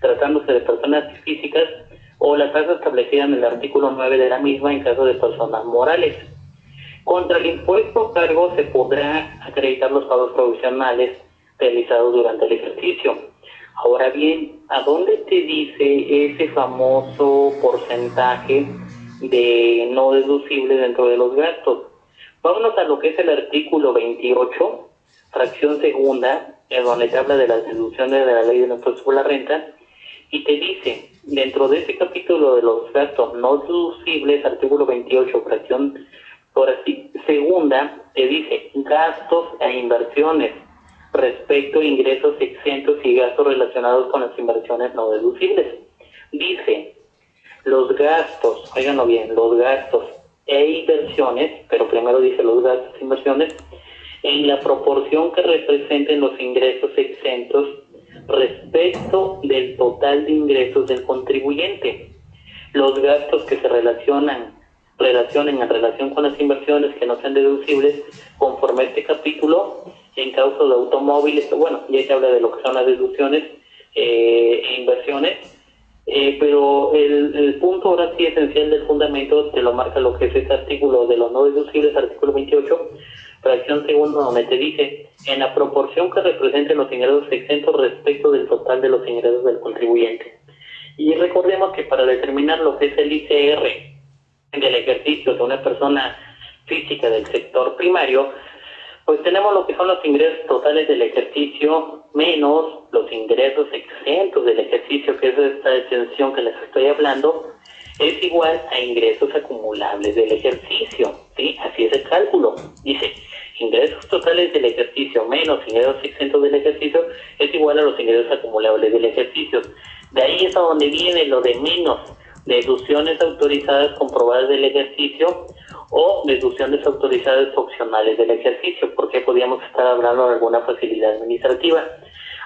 C: tratándose de personas físicas, o la tasa establecida en el artículo 9 de la misma en caso de personas morales. Contra el impuesto a cargo se podrá acreditar los pagos provisionales realizados durante el ejercicio. Ahora bien, ¿a dónde te dice ese famoso porcentaje de no deducible dentro de los gastos? Vámonos a lo que es el artículo 28, fracción segunda, en donde te habla de las deducciones de la ley del impuesto sobre la renta, y te dice, dentro de ese capítulo de los gastos no deducibles, artículo 28, fracción segunda, te dice gastos e inversiones respecto a ingresos exentos y gastos relacionados con las inversiones no deducibles. Dice, los gastos, óiganlo bien, los gastos e inversiones, pero primero dice los gastos e inversiones, en la proporción que representen los ingresos exentos respecto del total de ingresos del contribuyente. Los gastos que se relacionen en relación con las inversiones que no sean deducibles conforme a este capítulo, en caso de automóviles, bueno, ya se habla de lo que son las deducciones e inversiones, pero el punto ahora sí esencial del fundamento te lo marca lo que es este artículo de los no deducibles, artículo 28, fracción segunda, donde te dice en la proporción que representen los ingresos exentos respecto del total de los ingresos del contribuyente. Y recordemos que para determinar lo que es el ICR del ejercicio de una persona física del sector primario, pues tenemos lo que son los ingresos totales del ejercicio menos los ingresos exentos del ejercicio, que es esta exención que les estoy hablando, es igual a ingresos acumulables del ejercicio, ¿sí? Así es el cálculo. Dice, ingresos totales del ejercicio menos ingresos exentos del ejercicio es igual a los ingresos acumulables del ejercicio. De ahí es a donde viene lo de menos deducciones autorizadas comprobadas del ejercicio o deducciones autorizadas opcionales del ejercicio, porque podríamos estar hablando de alguna facilidad administrativa.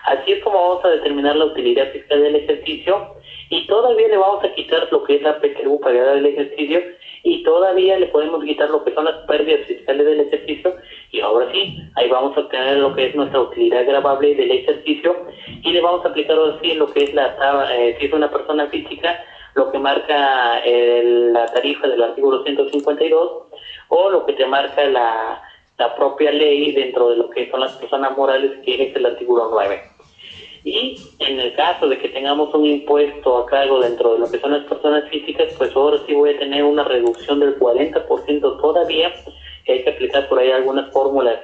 C: Así es como vamos a determinar la utilidad fiscal del ejercicio, y todavía le vamos a quitar lo que es la PTU pagada del ejercicio, y todavía le podemos quitar lo que son las pérdidas fiscales del ejercicio, y ahora sí, ahí vamos a obtener lo que es nuestra utilidad gravable del ejercicio, y le vamos a aplicar ahora sí lo que es si es una persona física, lo que marca la tarifa del artículo 152, o lo que te marca la propia ley dentro de lo que son las personas morales, que es el artículo 9. Y en el caso de que tengamos un impuesto a cargo dentro de lo que son las personas físicas, pues ahora sí voy a tener una reducción del 40% todavía, que hay que aplicar por ahí algunas fórmulas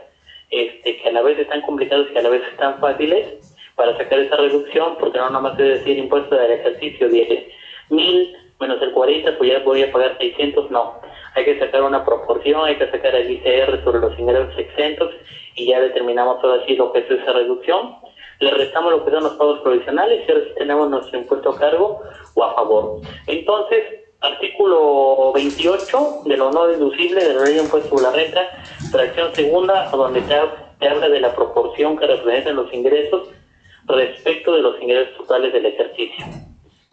C: que a la vez están complicadas y a la vez están fáciles para sacar esa reducción, porque no nomás es decir impuesto del ejercicio 10,000 menos el 40, pues ya voy a pagar 600, no. Hay que sacar una proporción, hay que sacar el ICR sobre los ingresos exentos y ya determinamos todo así lo que es esa reducción. Le restamos lo que son los pagos provisionales y ahora sí tenemos nuestro impuesto a cargo o a favor. Entonces, artículo 28 de lo no deducible de la ley de impuesto sobre la renta, fracción segunda, donde te habla de la proporción que representan los ingresos respecto de los ingresos totales del ejercicio.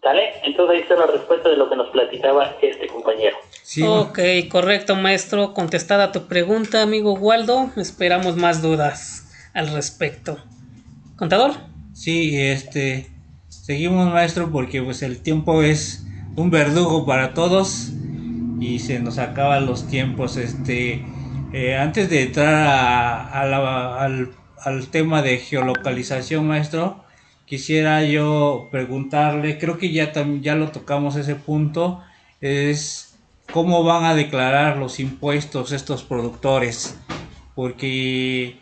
C: ¿Vale? Entonces ahí está la respuesta de lo que nos platicaba este compañero.
B: Sí. Ok, correcto, maestro. Contestada tu pregunta, amigo Waldo. Esperamos más dudas al respecto. ¿Contador?
A: Sí, seguimos, maestro, porque pues el tiempo es un verdugo para todos y se nos acaban los tiempos. Antes de entrar al tema de geolocalización, maestro, quisiera yo preguntarle, creo que ya lo tocamos ese punto, es cómo van a declarar los impuestos estos productores, porque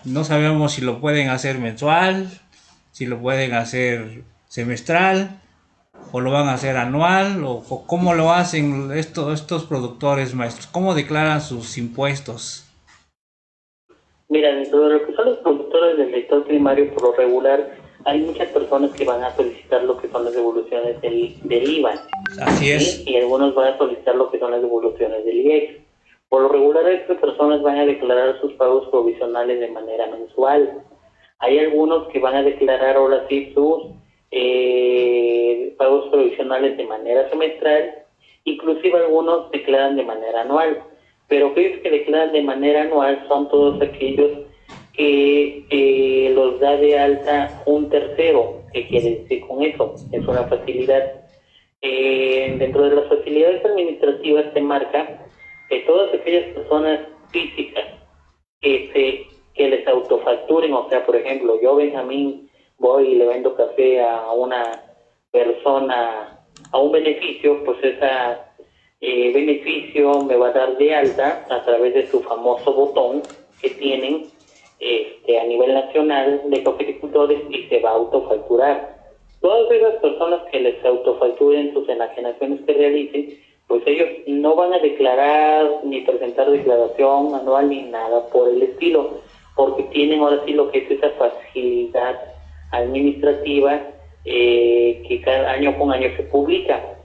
A: no sabemos si lo pueden hacer mensual, si lo pueden hacer semestral, o lo van a hacer anual, o cómo lo hacen estos productores, maestros, cómo declaran sus impuestos.
C: Mira, dentro de lo que son los productores del sector primario, por lo regular, hay muchas personas que van a solicitar lo que son las devoluciones del IVA.
A: Así es.
C: ¿Sí? Y algunos van a solicitar lo que son las devoluciones del IEX. Por lo regular, estas personas van a declarar sus pagos provisionales de manera mensual. Hay algunos que van a declarar ahora sí sus pagos provisionales de manera semestral. Inclusive algunos declaran de manera anual. Pero aquellos que declaran de manera anual son todos aquellos que los da de alta un tercero. ¿Qué quiere decir con eso? Es una facilidad. Dentro de las facilidades administrativas se marca que todas aquellas personas físicas que les autofacturen. O sea, por ejemplo, yo, Benjamín, voy y le vendo café a una persona a un beneficio, pues esa beneficio me va a dar de alta a través de su famoso botón que tienen a nivel nacional de cafeticultores, y se va a autofacturar. Todas esas personas que les autofacturen sus enajenaciones que realicen, pues ellos no van a declarar ni presentar declaración anual ni nada por el estilo, porque tienen ahora sí lo que es esa facilidad administrativa que cada año con año se publica.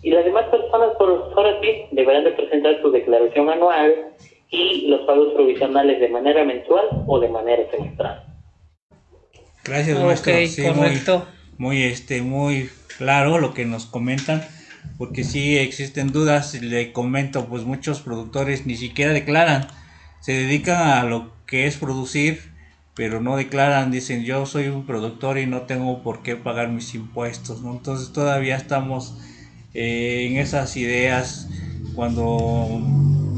C: Y las demás personas, pues ahora sí, deberán de presentar su declaración anual y los pagos provisionales de manera mensual o de manera semestral.
A: Gracias, maestro.
B: Ok,
A: Sí,
B: correcto.
A: muy claro lo que nos comentan, porque sí existen dudas. Le comento, pues muchos productores ni siquiera declaran, se dedican a lo que es producir, pero no declaran, dicen yo soy un productor y no tengo por qué pagar mis impuestos, ¿no? Entonces todavía estamos en esas ideas. Cuando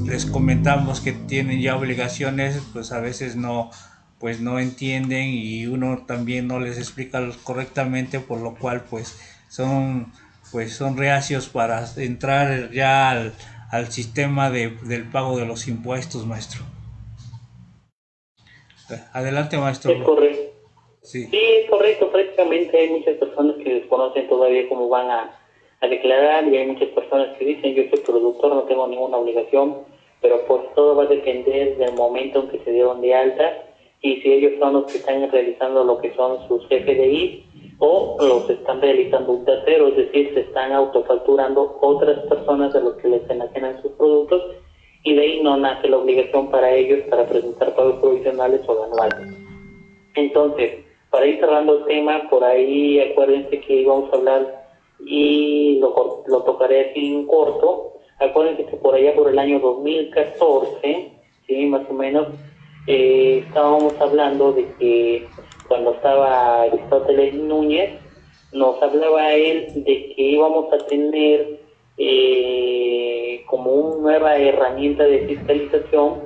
A: les comentamos que tienen ya obligaciones, pues a veces no, pues no entienden, y uno también no les explica correctamente, por lo cual pues son reacios para entrar ya al sistema del pago de los impuestos, maestro. Adelante, maestro.
C: Es correcto.
A: Sí,
C: es correcto. Prácticamente hay muchas personas que desconocen todavía cómo van a declarar, y hay muchas personas que dicen yo soy productor, no tengo ninguna obligación, pero pues todo va a depender del momento en que se dieron de alta y si ellos son los que están realizando lo que son sus CFDI o los están realizando un tercero, es decir, se están autofacturando otras personas de los que les enajenan sus productos, y de ahí no nace la obligación para ellos para presentar pagos provisionales o anuales. Entonces, para ir cerrando el tema, por ahí acuérdense que íbamos a hablar, y lo tocaré así en corto. Acuérdense que por allá por el año 2014, sí, más o menos, estábamos hablando de que cuando estaba Aristóteles Núñez, nos hablaba él de que íbamos a tener como una nueva herramienta de fiscalización,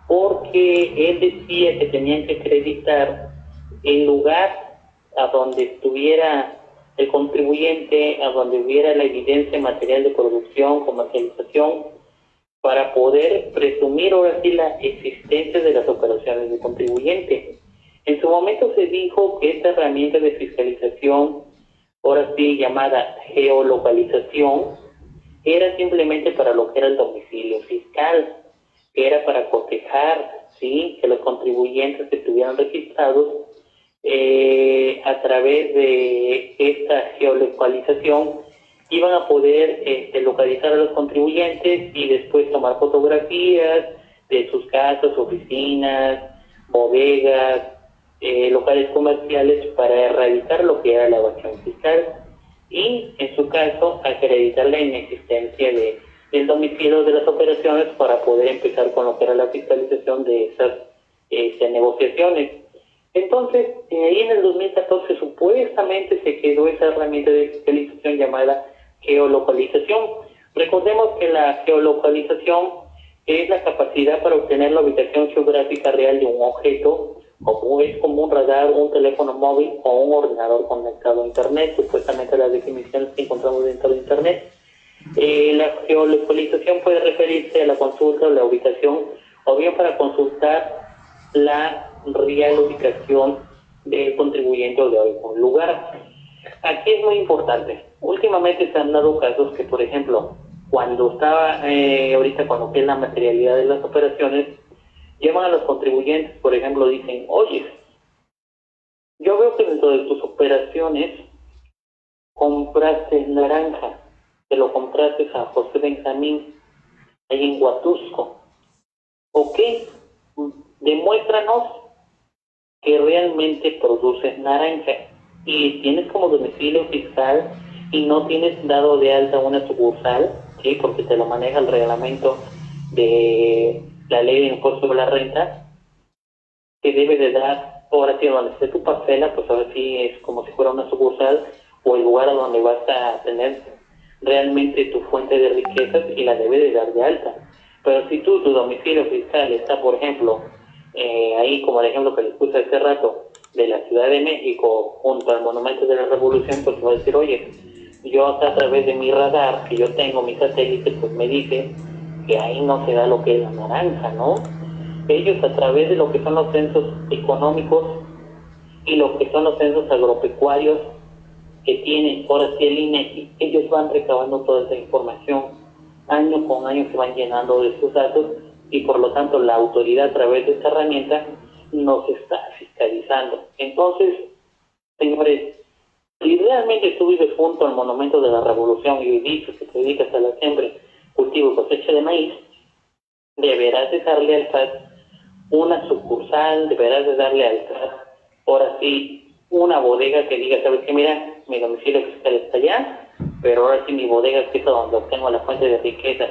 C: porque él decía que tenían que acreditar el lugar a donde estuviera el contribuyente, a donde hubiera la evidencia material de producción, comercialización, para poder presumir ahora sí la existencia de las operaciones del contribuyente. En su momento se dijo que esta herramienta de fiscalización, ahora sí llamada geolocalización, era simplemente para lo que era el domicilio fiscal, que era para cotejar, ¿sí?, que los contribuyentes que estuvieran registrados a través de esta geolocalización iban a poder localizar a los contribuyentes y después tomar fotografías de sus casas, oficinas, bodegas, locales comerciales, para erradicar lo que era la evasión fiscal y, en su caso, acreditar la inexistencia del domicilio de las operaciones para poder empezar con lo que era la fiscalización de esas negociaciones. Entonces, ahí en el 2014 supuestamente se quedó esa herramienta de fiscalización llamada geolocalización. Recordemos que la geolocalización es la capacidad para obtener la ubicación geográfica real de un objeto, como es como un radar, un teléfono móvil o un ordenador conectado a Internet. Supuestamente las definiciones que encontramos dentro de Internet. La geolocalización puede referirse a la consulta o la ubicación, o bien para consultar la real ubicación del contribuyente o de algún lugar. Aquí es muy importante. Últimamente se han dado casos que, por ejemplo, cuando estaba ahorita cuando es la materialidad de las operaciones, llaman a los contribuyentes, por ejemplo, dicen, oye, yo veo que dentro de tus operaciones compraste naranja, te lo compraste a José Benjamín, ahí en Huatusco. Ok, demuéstranos que realmente produces naranja y tienes como domicilio fiscal y no tienes dado de alta una sucursal, ¿sí?, porque te lo maneja el reglamento de la ley de impuesto sobre la renta, que debe de dar, ahora sí, donde esté tu parcela, pues ahora sí es como si fuera una sucursal o el lugar a donde vas a tener realmente tu fuente de riquezas, y la debe de dar de alta. Pero si tu domicilio fiscal está, por ejemplo, ahí como el ejemplo que les puse hace rato, de la Ciudad de México junto al Monumento de la Revolución, pues te va a decir, oye, yo acá a través de mi radar, que yo tengo mi satélite, pues me dice que ahí no se da lo que es la naranja, ¿no? Ellos a través de lo que son los censos económicos y lo que son los censos agropecuarios que tienen ahora sí el INEGI, ellos van recabando toda esa información, año con año se van llenando de sus datos y por lo tanto la autoridad a través de esta herramienta nos está fiscalizando. Entonces, señores, si realmente tú vives junto al Monumento de la Revolución y dices que te dedicas a la siembra, cultivo y cosecha de maíz, deberás de darle al SAT una sucursal, deberás de darle al SAT, ahora sí, una bodega que diga, ¿sabes qué? Mira, mi domicilio fiscal está allá, pero ahora sí mi bodega es donde obtengo la fuente de riqueza,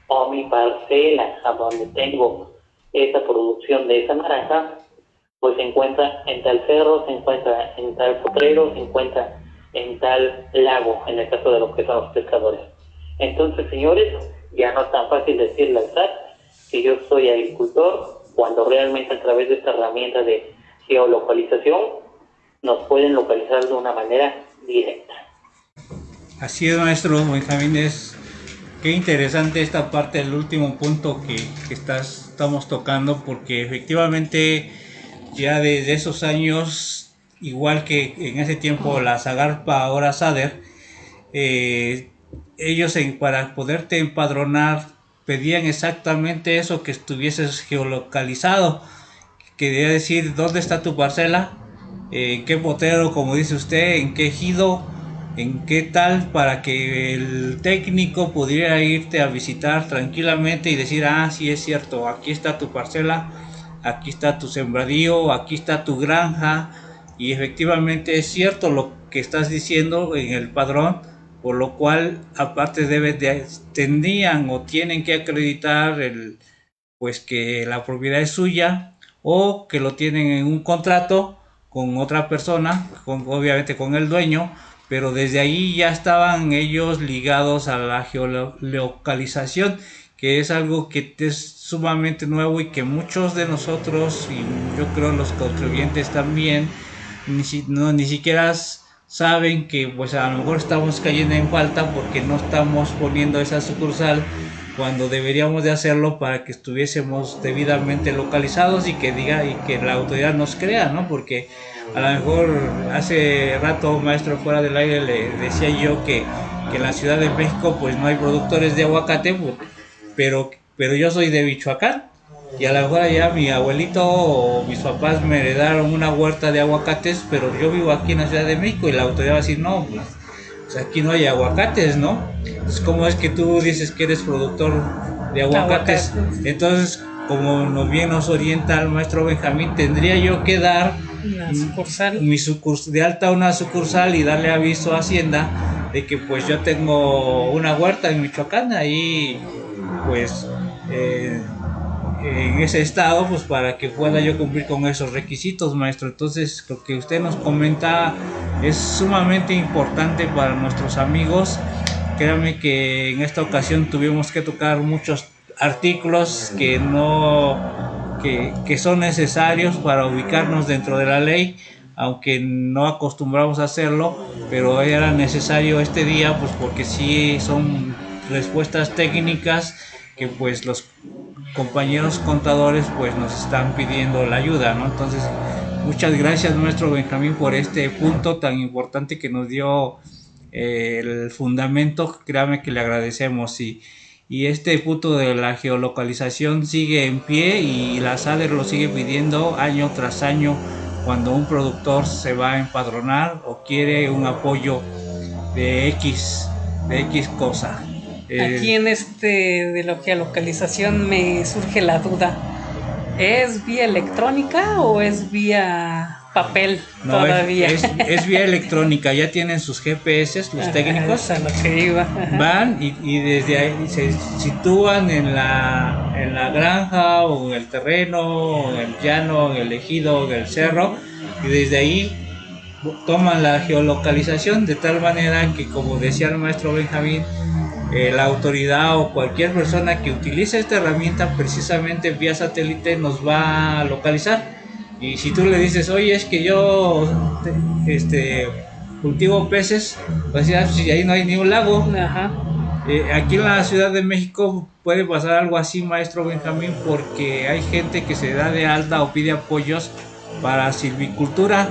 C: o mi parcela, a donde tengo esa producción de esa naranja, pues se encuentra en tal cerro, se encuentra en tal potrero, se encuentra en tal lago, en el caso de los que son los pescadores. Entonces, señores, ya no es tan fácil decirle al SAT que yo soy agricultor, cuando realmente a través de esta herramienta de geolocalización nos pueden localizar de una manera directa.
A: Así es, maestro Benjamín, qué interesante esta parte del último punto que estamos tocando, porque efectivamente ya desde esos años, igual que en ese tiempo la Zagarpa, ahora SADER, ellos para poderte empadronar pedían exactamente eso, que estuvieses geolocalizado, quería decir dónde está tu parcela, en qué potrero, como dice usted, en qué ejido, en qué tal, para que el técnico pudiera irte a visitar tranquilamente y decir, ah, sí es cierto, aquí está tu parcela, aquí está tu sembradío, aquí está tu granja, y efectivamente es cierto lo que estás diciendo en el padrón, por lo cual aparte tendrían o tienen que acreditar pues que la propiedad es suya, o que lo tienen en un contrato con otra persona, obviamente con el dueño, pero desde ahí ya estaban ellos ligados a la geolocalización, que es algo que es sumamente nuevo y que muchos de nosotros, y yo creo los contribuyentes también, ni siquiera saben que pues a lo mejor estamos cayendo en falta porque no estamos poniendo esa sucursal cuando deberíamos de hacerlo para que estuviésemos debidamente localizados y que la autoridad nos crea, ¿no? Porque a lo mejor hace rato, maestro, fuera del aire le decía yo que en la Ciudad de México pues no hay productores de aguacate, pero yo soy de Michoacán y a lo mejor allá mi abuelito o mis papás me heredaron una huerta de aguacates, pero yo vivo aquí en la Ciudad de México y la autoridad va a decir, no, pues aquí no hay aguacates, ¿no? Entonces, ¿cómo es que tú dices que eres productor de aguacates? Entonces, como bien nos orienta el maestro Benjamín, tendría yo que dar de alta una sucursal y darle aviso a Hacienda de que pues yo tengo una huerta en Michoacán, ahí pues en ese estado, pues para que pueda yo cumplir con esos requisitos, maestro. Entonces lo que usted nos comenta es sumamente importante para nuestros amigos. Créanme que en esta ocasión tuvimos que tocar muchos artículos que son necesarios para ubicarnos dentro de la ley, aunque no acostumbramos a hacerlo, pero era necesario este día, pues porque sí son respuestas técnicas que pues los compañeros contadores pues nos están pidiendo la ayuda, ¿no? Entonces, muchas gracias, maestro Benjamín, por este punto tan importante que nos dio el fundamento. Créame que le agradecemos, y este punto de la geolocalización sigue en pie y la SADER lo sigue pidiendo año tras año cuando un productor se va a empadronar o quiere un apoyo de X cosa.
B: Aquí en de la geolocalización me surge la duda, ¿es vía electrónica o es vía papel?
A: No,
B: todavía
A: es vía electrónica. Ya tienen sus GPS los técnicos,
B: a lo que iba.
A: van y desde ahí se sitúan en la granja o en el terreno o en el llano, en el ejido, en el cerro, y desde ahí toman la geolocalización de tal manera que, como decía el maestro Benjamín, la autoridad o cualquier persona que utilice esta herramienta precisamente vía satélite nos va a localizar. Y si tú le dices, oye, es que yo cultivo peces, pues ya, si ahí no hay ni un lago.
B: Ajá.
A: Aquí en la Ciudad de México puede pasar algo así, maestro Benjamín, porque hay gente que se da de alta o pide apoyos para silvicultura.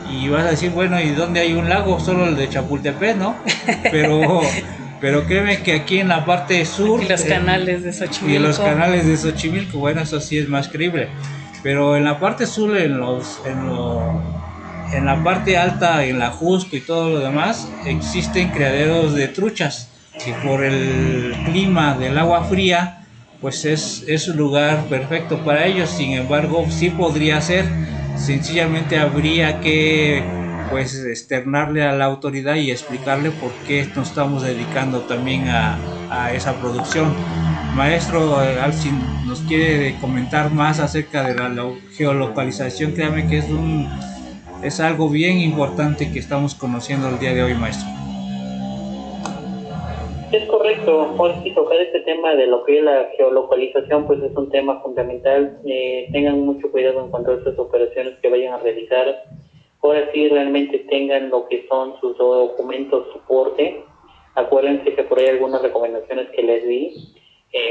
A: Y vas a decir, bueno, ¿y dónde hay un lago? Solo el de Chapultepec, ¿no? Pero créeme que aquí en la parte sur...
B: Y los canales de Xochimilco.
A: Y los canales de Xochimilco, bueno, eso sí es más creíble. Pero en la parte sur, en la parte alta, en la Jusco y todo lo demás, existen criaderos de truchas. Y por el clima del agua fría, pues es un lugar perfecto para ellos. Sin embargo, sí podría ser, sencillamente habría que pues externarle a la autoridad y explicarle por qué nos estamos dedicando también a esa producción. Maestro, si nos quiere comentar más acerca de la geolocalización, créame que es algo bien importante que estamos conociendo el día de hoy, maestro.
C: Es correcto, Juan, si tocar este tema de lo que es la geolocalización, pues es un tema fundamental. Tengan mucho cuidado en cuanto a estas operaciones que vayan a realizar. Ahora sí realmente tengan lo que son sus documentos soporte. Acuérdense que por ahí algunas recomendaciones que les di,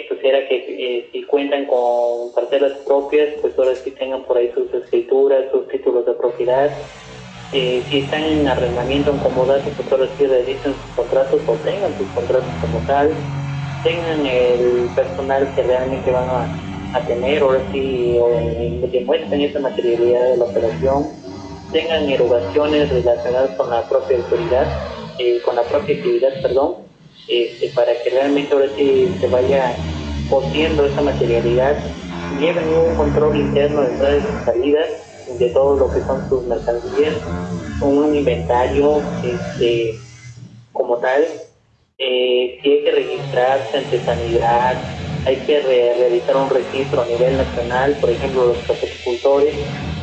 C: pues era que si cuentan con parcelas propias, pues ahora sí tengan por ahí sus escrituras, sus títulos de propiedad. Si están en arrendamiento, en comodato, pues ahora sí realicen sus contratos o tengan sus contratos como tal. Tengan el personal que realmente van a tener, ahora sí demuestren esa materialidad de la operación. Tengan erogaciones relacionadas con la propia autoridad, con la propia actividad, para que realmente ahora sí se vaya cociendo esa materialidad. Lleven un control interno de entradas y salidas de todo lo que son sus mercancías, un inventario como tal. Si hay que registrarse ante sanidad, hay que realizar un registro a nivel nacional. Por ejemplo, los cafeticultores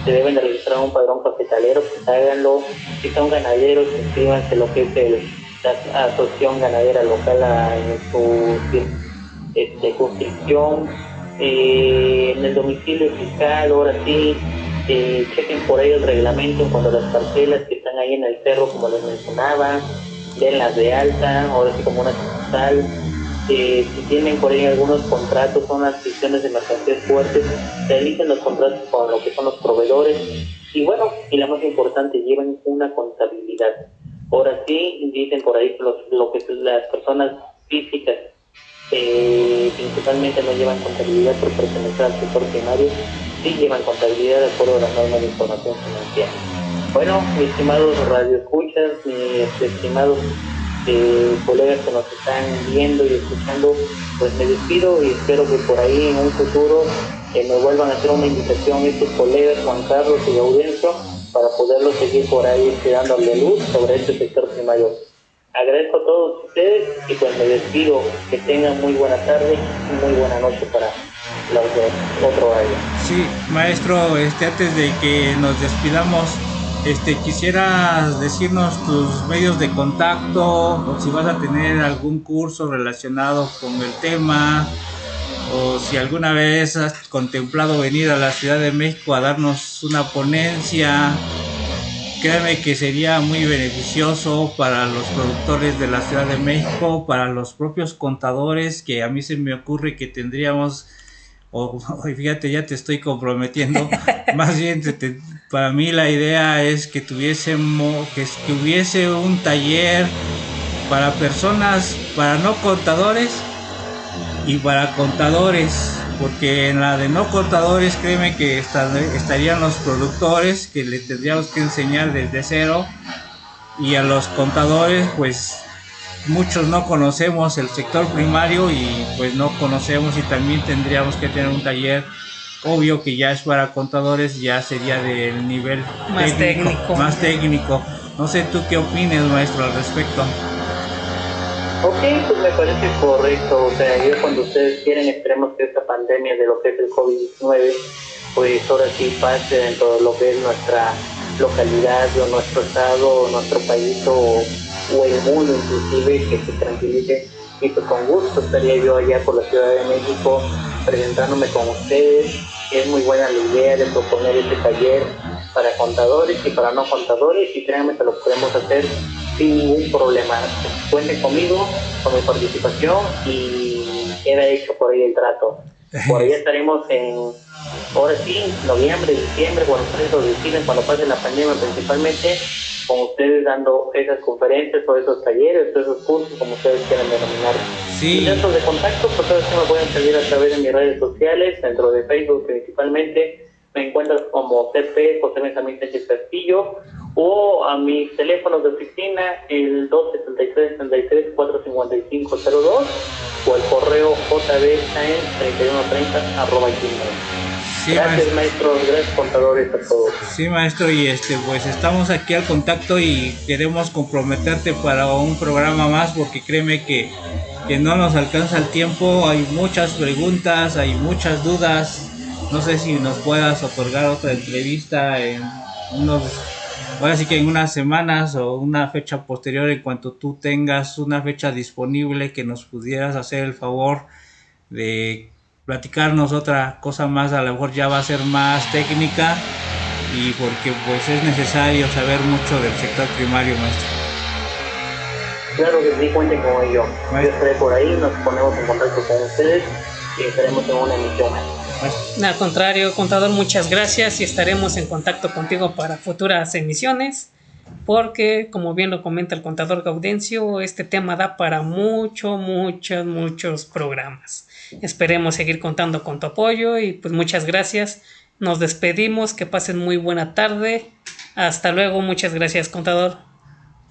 C: se deben de registrar un padrón cafetalero, pues háganlo. Si son ganaderos, inscríbanse lo que es la asociación ganadera local en su jurisdicción. En el domicilio fiscal, ahora sí, chequen por ahí el reglamento en cuanto a las parcelas que están ahí en el cerro, como les mencionaba, denlas de alta, ahora sí como una sucursal. Si tienen por ahí algunos contratos, son adquisiciones de mercancías fuertes, realicen los contratos con lo que son los proveedores. Y bueno, y la más importante, lleven una contabilidad. Ahora sí, dicen por ahí lo que las personas físicas principalmente no llevan contabilidad por pertenecer al sector primario, sí llevan contabilidad de acuerdo a las normas de información financiera. Bueno, mis estimados radioescuchas, mis estimados colegas que nos están viendo y escuchando, pues me despido y espero que por ahí en un futuro me vuelvan a hacer una invitación estos colegas Juan Carlos y Gaudencio para poderlos seguir por ahí dándole luz sobre este sector primario. Agradezco a todos ustedes y pues me despido. Que tengan muy buena tarde y muy buena noche para los de otro área.
A: Sí, maestro, antes de que nos despidamos, quisieras decirnos tus medios de contacto o si vas a tener algún curso relacionado con el tema o si alguna vez has contemplado venir a la Ciudad de México a darnos una ponencia. Créeme que sería muy beneficioso para los productores de la Ciudad de México, para los propios contadores, que a mí se me ocurre que tendríamos, fíjate, ya te estoy comprometiendo, más bien para mí la idea es que hubiese un taller para personas, para no contadores y para contadores. Porque en la de no contadores, créeme que estarían los productores que le tendríamos que enseñar desde cero, y a los contadores pues muchos no conocemos el sector primario y pues no conocemos, y también tendríamos que tener un taller, obvio que ya es para contadores, ya sería del nivel más técnico. No sé tú qué opines, maestro, al respecto.
C: Ok, pues me parece correcto. O sea, yo cuando ustedes quieren, esperemos que esta pandemia de lo que es el COVID-19, pues ahora sí pase dentro de lo que es nuestra localidad o nuestro estado o nuestro país o el mundo inclusive, que se tranquilice y pues con gusto estaría yo allá por la Ciudad de México presentándome con ustedes. Es muy buena la idea de proponer este taller para contadores y para no contadores, y créanme que lo podemos hacer sin ningún problema. Cuenten conmigo, con mi participación, y queda hecho por ahí el trato. Por ahí estaremos ahora sí, noviembre, diciembre, Buenos Aires o deciden cuando pase la pandemia principalmente, con ustedes dando esas conferencias o esos talleres o esos cursos, como ustedes quieran denominar.
A: Sí.
C: Y datos de contacto, pues todos me pueden seguir a través de mis redes sociales, dentro de Facebook principalmente. Me encuentras como CP José Benjamín Sánchez Castillo, o a mis teléfonos de oficina, el 273-33-455-02, o el correo jbsaen3130@gmail.
A: Sí,
C: gracias, maestros, gracias, contadores, a todos.
A: Sí, maestro, y pues estamos aquí al contacto y queremos comprometerte para un programa más, porque créeme que no nos alcanza el tiempo. Hay muchas preguntas, hay muchas dudas. No sé si nos puedas otorgar otra entrevista ahora sí que en unas semanas o una fecha posterior, en cuanto tú tengas una fecha disponible, que nos pudieras hacer el favor de platicarnos otra cosa más. A lo mejor ya va a ser más técnica, y porque pues es necesario saber mucho del sector primario, maestro.
C: Claro que sí, cuenten con ello. Yo estaré por ahí, nos ponemos en contacto con ustedes y estaremos en una emisión más.
B: Al contrario, contador, muchas gracias, y estaremos en contacto contigo para futuras emisiones, porque como bien lo comenta el contador Gaudencio, este tema da para muchos programas. Esperemos seguir contando con tu apoyo, y pues muchas gracias. Nos despedimos, que pasen muy buena tarde. Hasta luego, muchas gracias, contador.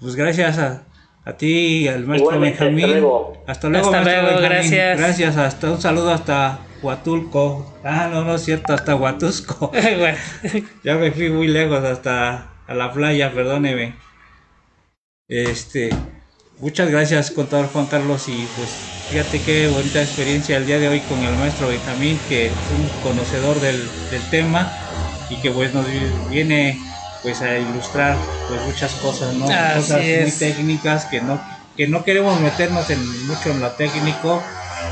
A: Pues gracias a ti y al maestro Benjamín. Hasta luego,
B: maestro Benjamín.
A: Gracias. Un saludo hasta Huatulco. No es cierto, hasta Huatusco.
B: Bueno.
A: Ya me fui muy lejos, hasta a la playa, perdóneme. Muchas gracias, contador Juan Carlos, y pues fíjate qué bonita experiencia el día de hoy con el maestro Benjamín, que es un conocedor del tema, y que pues nos viene pues a ilustrar pues muchas cosas, ¿no? Cosas muy técnicas que no queremos meternos mucho en lo técnico,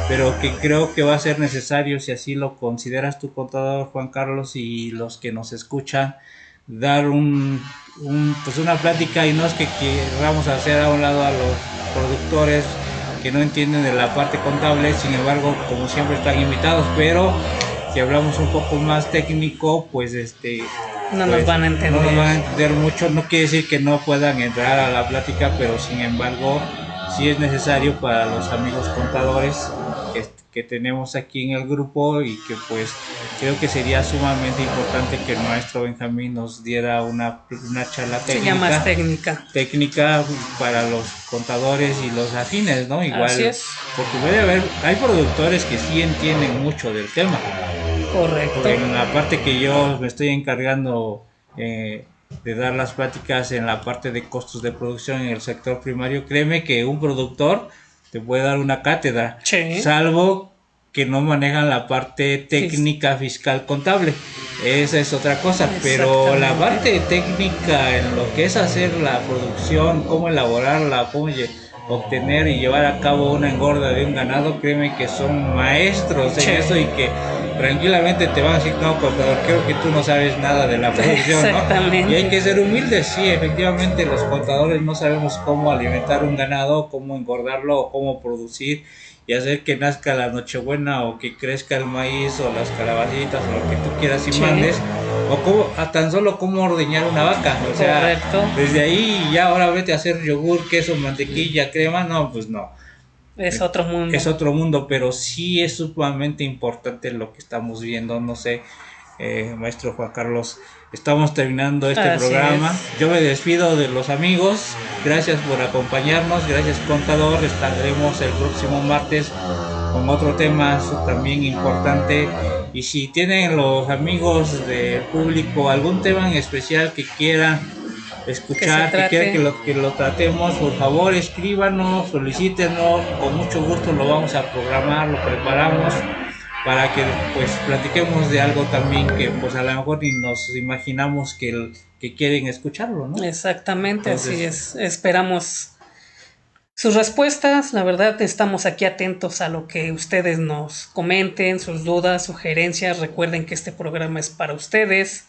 A: pero que creo que va a ser necesario, si así lo consideras tu contador Juan Carlos y los que nos escuchan, dar pues una plática. Y no es que vamos a hacer a un lado a los productores que no entienden de la parte contable, sin embargo, como siempre están invitados, pero si hablamos un poco más técnico, pues
B: no nos van a entender.
A: No nos van a entender mucho. No quiere decir que no puedan entrar a la plática, pero sin embargo sí es necesario para los amigos contadores que tenemos aquí en el grupo, y que pues creo que sería sumamente importante que el maestro Benjamín nos diera una charla técnica para los contadores y los afines, ¿no? Igual,
B: así es.
A: Porque hay productores que sí entienden mucho del tema.
B: Correcto.
A: Porque en la parte que yo me estoy encargando de dar las pláticas en la parte de costos de producción en el sector primario, créeme que un productor te puede dar una cátedra,
B: sí,
A: salvo que no manejan la parte técnica, fiscal, contable. Esa es otra cosa, pero la parte técnica en lo que es hacer la producción, cómo elaborarla, cómo obtener y llevar a cabo una engorda de un ganado, créeme que son maestros en eso, y que tranquilamente te van a decir: no, contador, creo que tú no sabes nada de la producción, ¿no? Y hay que ser humildes. Sí, efectivamente, los contadores no sabemos cómo alimentar un ganado, cómo engordarlo, o cómo producir y hacer que nazca la nochebuena, o que crezca el maíz, o las calabacitas, o lo que tú quieras y mandes, o tan solo cómo ordeñar una vaca. O sea,
B: correcto.
A: Desde ahí ya ahora vete a hacer yogur, queso, mantequilla, crema. No, pues no.
B: Es otro mundo.
A: Es otro mundo, pero sí es sumamente importante lo que estamos viendo. No sé, maestro Juan Carlos, estamos terminando este programa. Yo me despido de los amigos. Gracias por acompañarnos. Gracias, contador. Estaremos el próximo martes con otro tema también importante. Y si tienen los amigos del público algún tema en especial que quieran escuchar, que quieran que lo tratemos, por favor escríbanos, solicítenos, con mucho gusto lo vamos a programar, lo preparamos para que pues platiquemos de algo también que pues a lo mejor ni nos imaginamos que quieren escucharlo, ¿no?
B: Exactamente. Entonces, así es. sus respuestas. La verdad, estamos aquí atentos a lo que ustedes nos comenten, sus dudas, sugerencias. Recuerden que este programa es para ustedes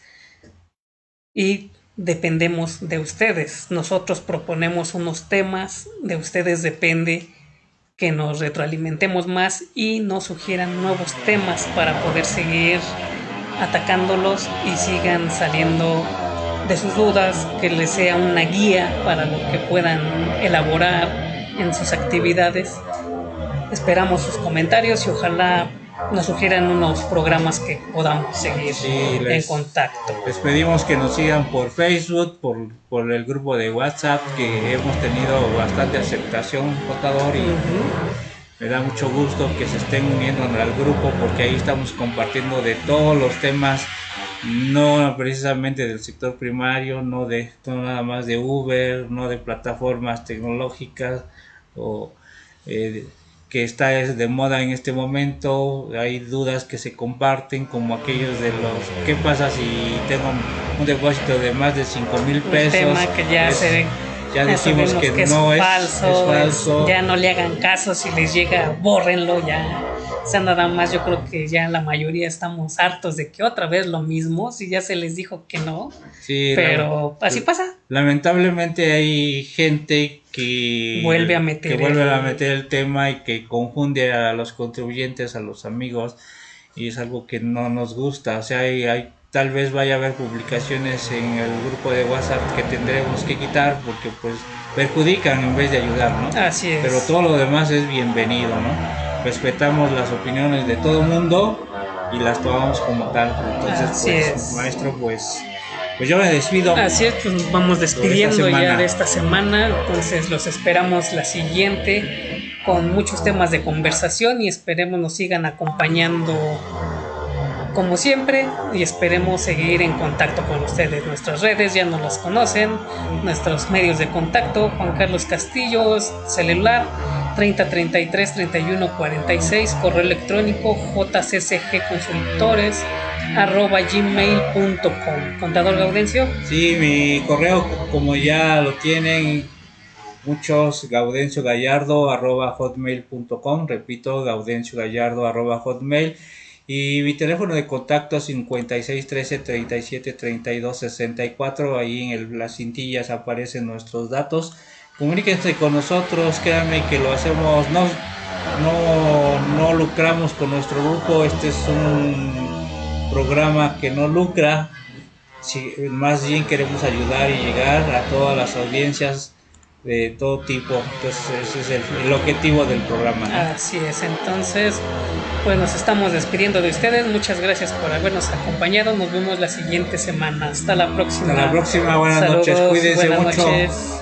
B: y dependemos de ustedes. Nosotros proponemos unos temas, de ustedes depende que nos retroalimentemos más y nos sugieran nuevos temas para poder seguir atacándolos y sigan saliendo de sus dudas, que les sea una guía para lo que puedan elaborar en sus actividades. Esperamos sus comentarios y ojalá nos sugieran unos programas que podamos seguir en contacto.
A: Les pedimos que nos sigan por Facebook, por el grupo de WhatsApp, que hemos tenido bastante aceptación, contador, y me da mucho gusto que se estén uniendo al grupo, porque ahí estamos compartiendo de todos los temas, no precisamente del sector primario, no nada más de Uber, no de plataformas tecnológicas o que está de moda en este momento. Hay dudas que se comparten, como aquellos de los ¿qué pasa si tengo un depósito de más de 5,000 pesos?
B: Un tema que ya
A: decimos que no es falso.
B: Ya no le hagan caso, si les llega, bórrenlo ya. O sea, nada más yo creo que ya la mayoría estamos hartos de que otra vez lo mismo, si ya se les dijo que no.
A: Sí,
B: pero así pasa.
A: Lamentablemente hay gente que vuelve a meter el tema y que confunde a los contribuyentes, a los amigos, y es algo que no nos gusta. O sea, tal vez vaya a haber publicaciones en el grupo de WhatsApp que tendremos que quitar porque pues perjudican en vez de ayudar, ¿no?
B: Así es.
A: Pero todo lo demás es bienvenido, ¿no? Respetamos las opiniones de todo el mundo y las tomamos como tal. Entonces, pues, maestro, pues yo me despido.
B: Así es, pues nos vamos despidiendo ya de esta semana. Entonces los esperamos la siguiente con muchos temas de conversación y esperemos nos sigan acompañando como siempre y esperemos seguir en contacto con ustedes. Nuestras redes ya nos las conocen, nuestros medios de contacto: Juan Carlos Castillo, celular 3033 31 46, correo electrónico jccconsultores@gmail.com. Contador Gaudencio.
A: Sí, mi correo, como ya lo tienen muchos, gaudenciogallardo@hotmail.com. Repito, gaudenciogallardo@hotmail. Y mi teléfono de contacto 56 13 37 32 64. Ahí en las cintillas aparecen nuestros datos. Comuníquense con nosotros, créanme que lo hacemos, no lucramos con nuestro grupo. Este es un programa que no lucra, más bien queremos ayudar y llegar a todas las audiencias de todo tipo. Entonces ese es el objetivo del programa, ¿no?
B: Así es. Entonces pues nos estamos despidiendo de ustedes. Muchas gracias por habernos acompañado. Nos vemos la siguiente semana. Hasta la próxima.
A: Hasta la próxima. Buenas noches. Cuídense mucho. Noches.